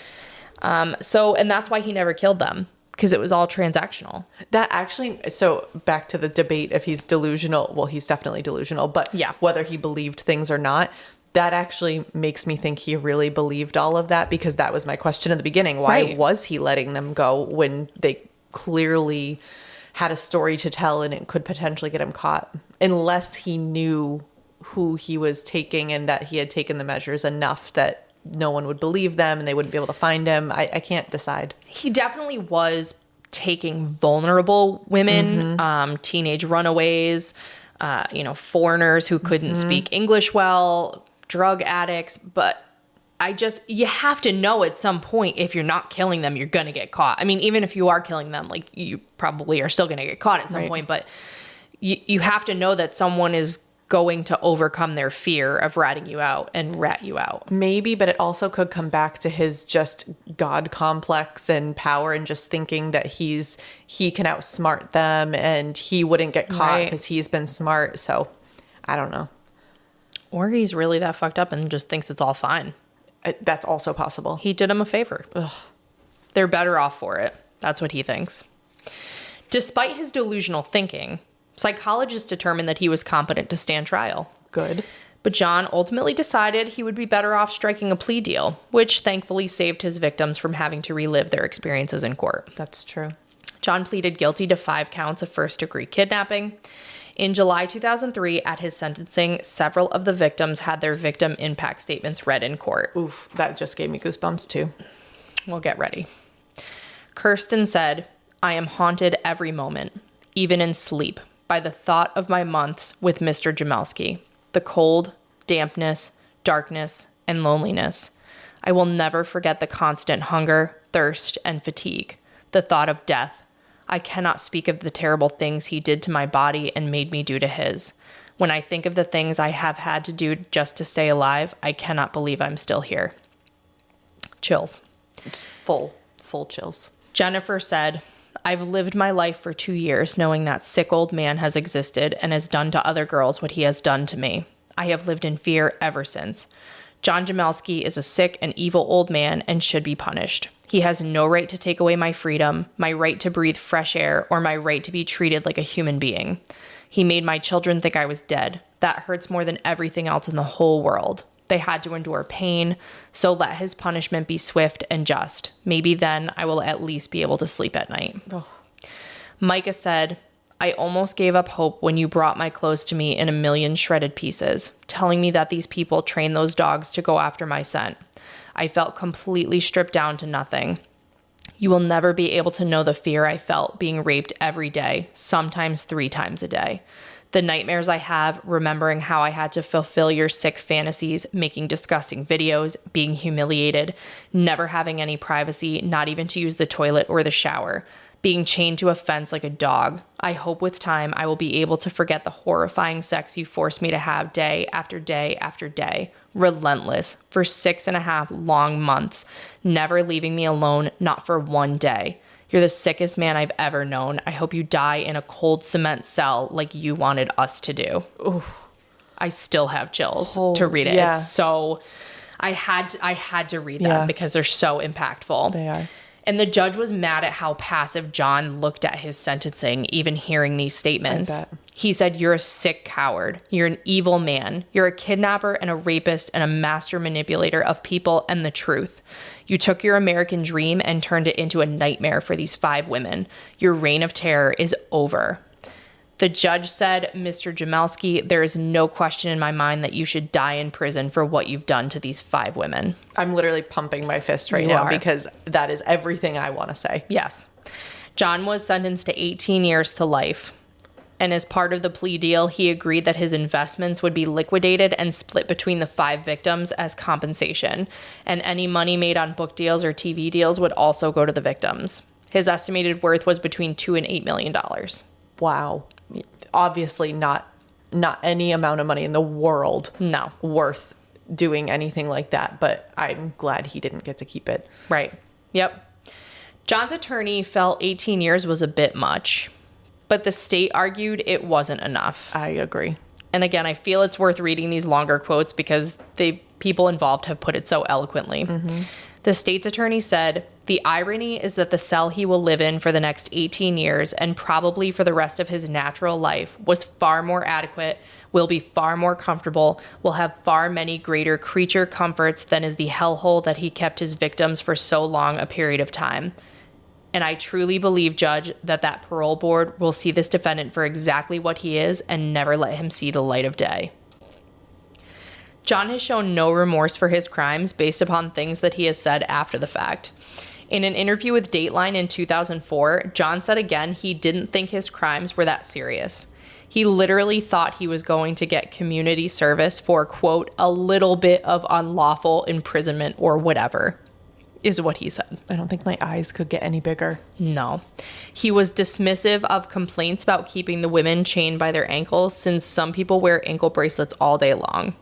And that's why he never killed them, because it was all transactional. That actually, so back to the debate if he's delusional. Well, he's definitely delusional, but whether he believed things or not, that actually makes me think he really believed all of that, because that was my question in the beginning. Why was he letting them go when they clearly had a story to tell and it could potentially get him caught? Unless he knew who he was taking and that he had taken the measures enough that no one would believe them and they wouldn't be able to find him. I can't decide. He definitely was taking vulnerable women, teenage runaways, foreigners who couldn't speak English well, drug addicts. But you have to know at some point, if you're not killing them, you're going to get caught. I mean, even if you are killing them, like, you probably are still going to get caught at some point, but you have to know that someone is going to overcome their fear of ratting you out and rat you out. Maybe, but it also could come back to his just God complex and power and just thinking that he can outsmart them and he wouldn't get caught because he's been smart. So I don't know. Or he's really that fucked up and just thinks it's all fine. That's also possible. He did him a favor. Ugh. They're better off for it. That's what he thinks. Despite his delusional thinking, psychologists determined that he was competent to stand trial. Good. But John ultimately decided he would be better off striking a plea deal, which thankfully saved his victims from having to relive their experiences in court. That's true. John pleaded guilty to 5 counts of first-degree kidnapping. In July 2003, at his sentencing, several of the victims had their victim impact statements read in court. Oof, that just gave me goosebumps too. Well, get ready. Kirsten said, "I am haunted every moment, even in sleep, by the thought of my months with Mr. Jamelske, the cold, dampness, darkness, and loneliness. I will never forget the constant hunger, thirst, and fatigue, the thought of death. I cannot speak of the terrible things he did to my body and made me do to his. When I think of the things I have had to do just to stay alive, I cannot believe I'm still here. Chills. It's full chills. Jennifer said, I've lived my life for 2 years knowing that sick old man has existed and has done to other girls what he has done to me. I have lived in fear ever since. John Jamelske is a sick and evil old man and should be punished. He has no right to take away my freedom, my right to breathe fresh air, or my right to be treated like a human being. He made my children think I was dead. That hurts more than everything else in the whole world. They had to endure pain, so let his punishment be swift and just. Maybe then I will at least be able to sleep at night. Oh. Micah said, I almost gave up hope when you brought my clothes to me in a million shredded pieces, telling me that these people train those dogs to go after my scent. I felt completely stripped down to nothing. You will never be able to know the fear I felt being raped every day, sometimes 3 times a day. The nightmares I have, remembering how I had to fulfill your sick fantasies, making disgusting videos, being humiliated, never having any privacy, not even to use the toilet or the shower, being chained to a fence like a dog. I hope with time I will be able to forget the horrifying sex you forced me to have day after day after day, relentless, for 6.5 long months, never leaving me alone, not for one day. You're the sickest man I've ever known. I hope you die in a cold cement cell like you wanted us to do. Oof. I still have chills to read it. Yeah. It's so, I had to read them because they're so impactful. They are. And the judge was mad at how passive John looked at his sentencing, even hearing these statements. I bet. He said, you're a sick coward. You're an evil man. You're a kidnapper and a rapist and a master manipulator of people and the truth. You took your American dream and turned it into a nightmare for these 5 women. Your reign of terror is over. The judge said, Mr. Jamelske, there is no question in my mind that you should die in prison for what you've done to these 5 women. I'm literally pumping my fist right now because that is everything I want to say. Yes. John was sentenced to 18 years to life. And as part of the plea deal, he agreed that his investments would be liquidated and split between the 5 victims as compensation. And any money made on book deals or TV deals would also go to the victims. His estimated worth was between $2 and $8 million. Wow. Obviously not any amount of money in the world worth doing anything like that, but I'm glad he didn't get to keep it. Right. Yep. John's attorney felt 18 years was a bit much, but the state argued it wasn't enough. I agree. And again, I feel it's worth reading these longer quotes because people involved have put it so eloquently. Mm-hmm. The state's attorney said, the irony is that the cell he will live in for the next 18 years and probably for the rest of his natural life was far more adequate, will be far more comfortable, will have far many greater creature comforts than is the hellhole that he kept his victims for so long a period of time. And I truly believe, Judge, that parole board will see this defendant for exactly what he is and never let him see the light of day. John has shown no remorse for his crimes based upon things that he has said after the fact. In an interview with Dateline in 2004, John said again he didn't think his crimes were that serious. He literally thought he was going to get community service for, quote, a little bit of unlawful imprisonment or whatever, is what he said. I don't think my eyes could get any bigger. No. He was dismissive of complaints about keeping the women chained by their ankles since some people wear ankle bracelets all day long.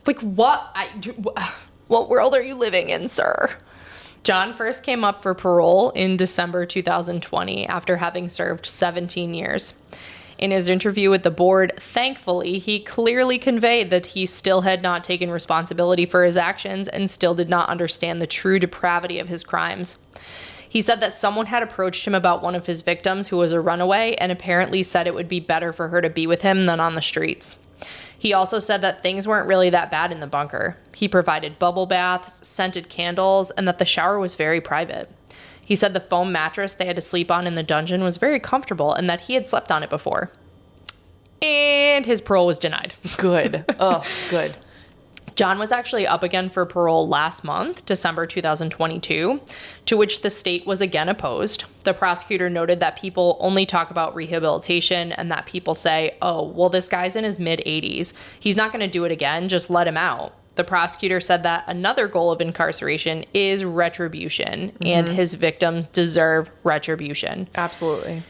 Like, what world are you living in, sir? John first came up for parole in December 2020 after having served 17 years. In his interview with the board, thankfully, he clearly conveyed that he still had not taken responsibility for his actions and still did not understand the true depravity of his crimes. He said that someone had approached him about one of his victims who was a runaway and apparently said it would be better for her to be with him than on the streets. He also said that things weren't really that bad in the bunker. He provided bubble baths, scented candles, and that the shower was very private. He said the foam mattress they had to sleep on in the dungeon was very comfortable and that he had slept on it before. And his parole was denied. Good. Oh, good. John was actually up again for parole last month, December 2022, to which the state was again opposed. The prosecutor noted that people only talk about rehabilitation and that people say, oh, well, this guy's in his mid-80s. He's not going to do it again. Just let him out. The prosecutor said that another goal of incarceration is retribution, and his victims deserve retribution. Absolutely.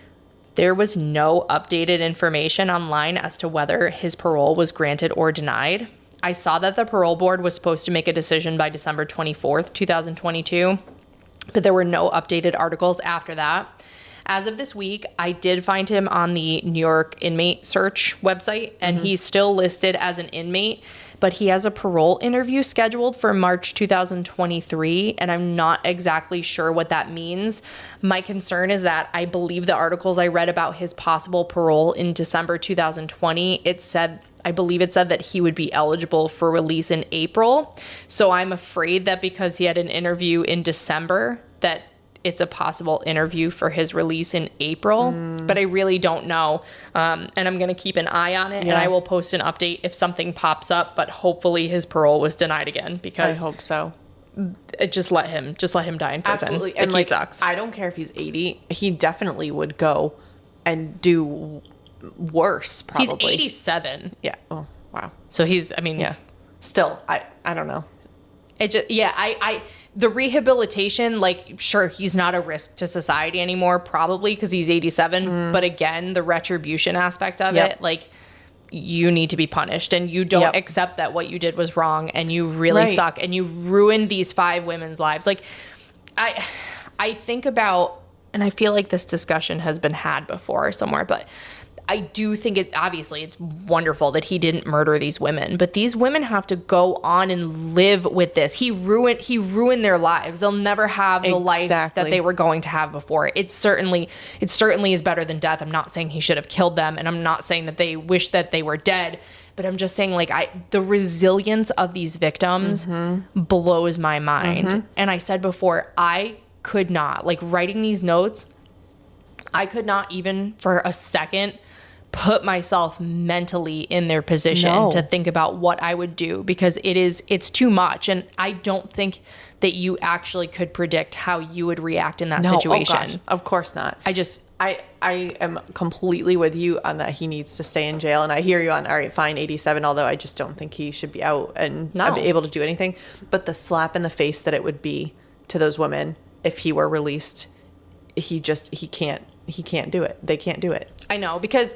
There was no updated information online as to whether his parole was granted or denied. I saw that the parole board was supposed to make a decision by December 24th, 2022, but there were no updated articles after that. As of this week, I did find him on the New York inmate search website, and he's still listed as an inmate, but he has a parole interview scheduled for March 2023, and I'm not exactly sure what that means. My concern is that I believe the articles I read about his possible parole in December 2020, I believe it said that he would be eligible for release in April. So I'm afraid that because he had an interview in December, that it's a possible interview for his release in April, but I really don't know. And I'm going to keep an eye on it, and I will post an update if something pops up, but hopefully his parole was denied again, because I hope so. Just let him die in prison. Absolutely. And he sucks. I don't care if he's 80. He definitely would go and do worse, probably. He's 87. Yeah. Oh, wow. So he's, I mean. Yeah. Still, I don't know. The rehabilitation, like, sure, he's not a risk to society anymore, probably because he's 87. But again, the retribution aspect of it, like, you need to be punished, and you don't accept that what you did was wrong, and you really suck, and you ruined these 5 women's lives. Like, I think about, and I feel like this discussion has been had before somewhere, but I do think obviously it's wonderful that he didn't murder these women, but these women have to go on and live with this. He ruined their lives. They'll never have the life that they were going to have before. It certainly is better than death. I'm not saying he should have killed them, and I'm not saying that they wish that they were dead, but I'm just saying, like, the resilience of these victims blows my mind. And I said before, I could not, like, writing these notes, I could not even for a second put myself mentally in their position to think about what I would do, because it's too much. And I don't think that you actually could predict how you would react in that situation. Oh gosh, of course not. I am completely with you on that. He needs to stay in jail, and I hear you on, all right, fine, 87, although I just don't think he should be out and be able to do anything. But the slap in the face that it would be to those women if he were released, he can't do it. They can't do it. I know, because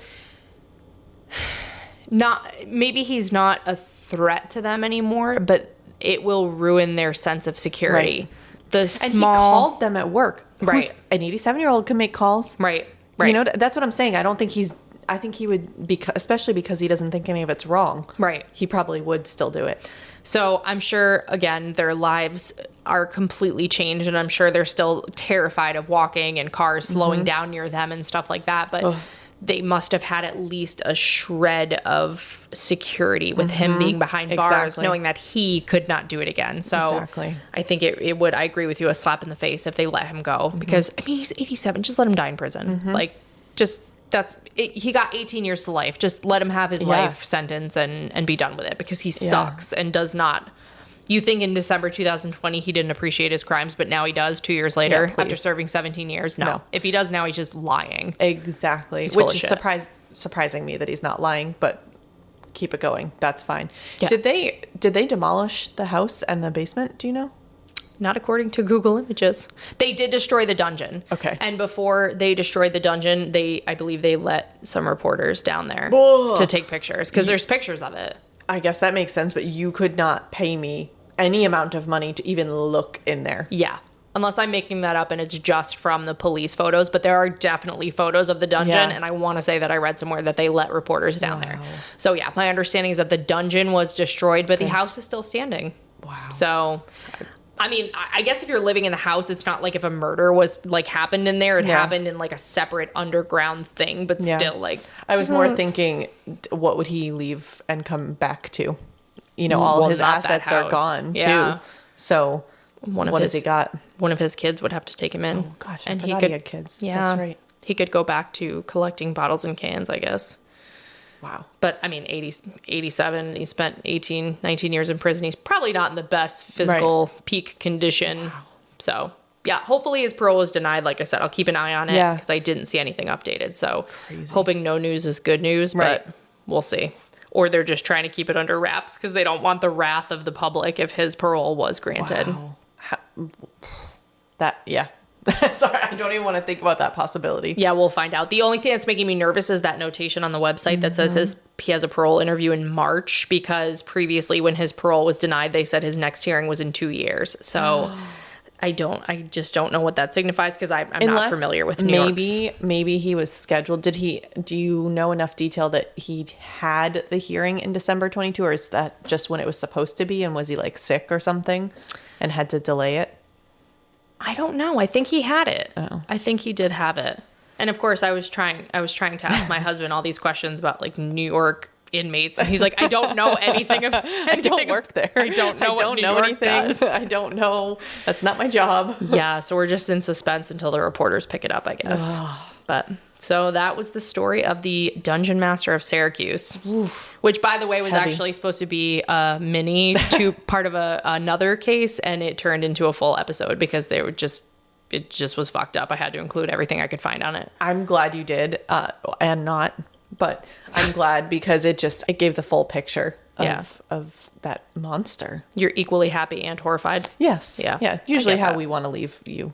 maybe he's not a threat to them anymore, but it will ruin their sense of security. And he called them at work. Right. An 87-year-old can make calls. Right. You know, that's what I'm saying. I think he would, especially because he doesn't think any of it's wrong. Right. He probably would still do it. So I'm sure, again, their lives are completely changed, and I'm sure they're still terrified of walking and cars slowing down near them and stuff like that. But they must have had at least a shred of security with him being behind bars, knowing that he could not do it again. So I think it would, I agree with you, a slap in the face if they let him go. Because, I mean, he's 87. Just let him die in prison. Like, just... he got 18 years to life. Just let him have his life sentence and be done with it, because he sucks and does not. You think in December 2020 he didn't appreciate his crimes, but now he does 2 years later after serving 17 years? No. If he does now, he's just lying. Exactly. He's Which is surprising me that he's not lying, but keep it going. That's fine. Yeah. Did they demolish the house and the basement? Do you know? Not according to Google Images. They did destroy the dungeon. Okay. And before they destroyed the dungeon, I believe they let some reporters down there to take pictures, because there's pictures of it. I guess that makes sense, but you could not pay me any amount of money to even look in there. Yeah. Unless I'm making that up and it's just from the police photos, but there are definitely photos of the dungeon, and I want to say that I read somewhere that they let reporters down there. So yeah, my understanding is that the dungeon was destroyed, but the house is still standing. Wow. So... I mean, I guess if you're living in the house, it's not like if a murder was, like, happened in there. It happened in, like, a separate underground thing, but still, like... I was more thinking, what would he leave and come back to? You know, all his assets are gone, too. So, what has he got? One of his kids would have to take him in. Oh, gosh, I forgot he had kids. Yeah. That's right. He could go back to collecting bottles and cans, I guess. Wow. But, I mean, 87, he spent 18, 19 years in prison. He's probably not in the best physical peak condition. Wow. So, yeah, hopefully his parole is denied. Like I said, I'll keep an eye on it because I didn't see anything updated. So, hoping no news is good news, but we'll see. Or they're just trying to keep it under wraps because they don't want the wrath of the public if his parole was granted. Wow. Sorry, I don't even want to think about that possibility. Yeah, we'll find out. The only thing that's making me nervous is that notation on the website that says he has a parole interview in March, because previously when his parole was denied, they said his next hearing was in 2 years. So I just don't know what that signifies, because I'm not familiar with New York's. Maybe he was scheduled. Do you know enough detail that he had the hearing in December 22, or is that just when it was supposed to be, and was he like sick or something and had to delay it? I don't know. I think he had it. Oh. I think he did have it. And of course I was trying to ask my husband all these questions about like New York inmates, and he's like, I don't know anything about I don't work there. I don't know anything. Does. I don't know. That's not my job. Yeah, so we're just in suspense until the reporters pick it up, I guess. But so that was the story of the Dungeon Master of Syracuse, which, by the way, was actually supposed to be a mini to part of another case, and it turned into a full episode because it just was fucked up. I had to include everything I could find on it. I'm glad you did, and not, but I'm glad because it gave the full picture of that monster. You're equally happy and horrified. Yes. Yeah. Yeah. Usually how we want to leave you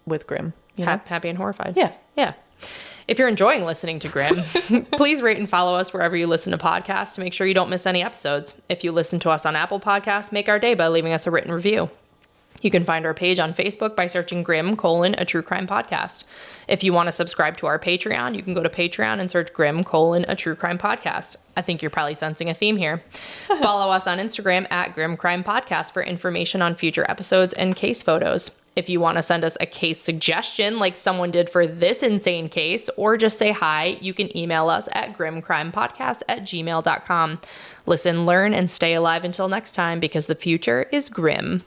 with Grim. You know? Happy and horrified. Yeah. Yeah. If you're enjoying listening to Grim, please rate and follow us wherever you listen to podcasts to make sure you don't miss any episodes. If you listen to us on Apple Podcasts, make our day by leaving us a written review. You can find our page on Facebook by searching Grim: a true crime podcast. If you want to subscribe to our Patreon, you can go to Patreon and search Grim: a true crime podcast. I think you're probably sensing a theme here. Follow us on Instagram at Grim Crime Podcast for information on future episodes and case photos. If you want to send us a case suggestion like someone did for this insane case, or just say hi, you can email us at grimcrimepodcast@gmail.com. Listen, learn, and stay alive until next time, because the future is grim.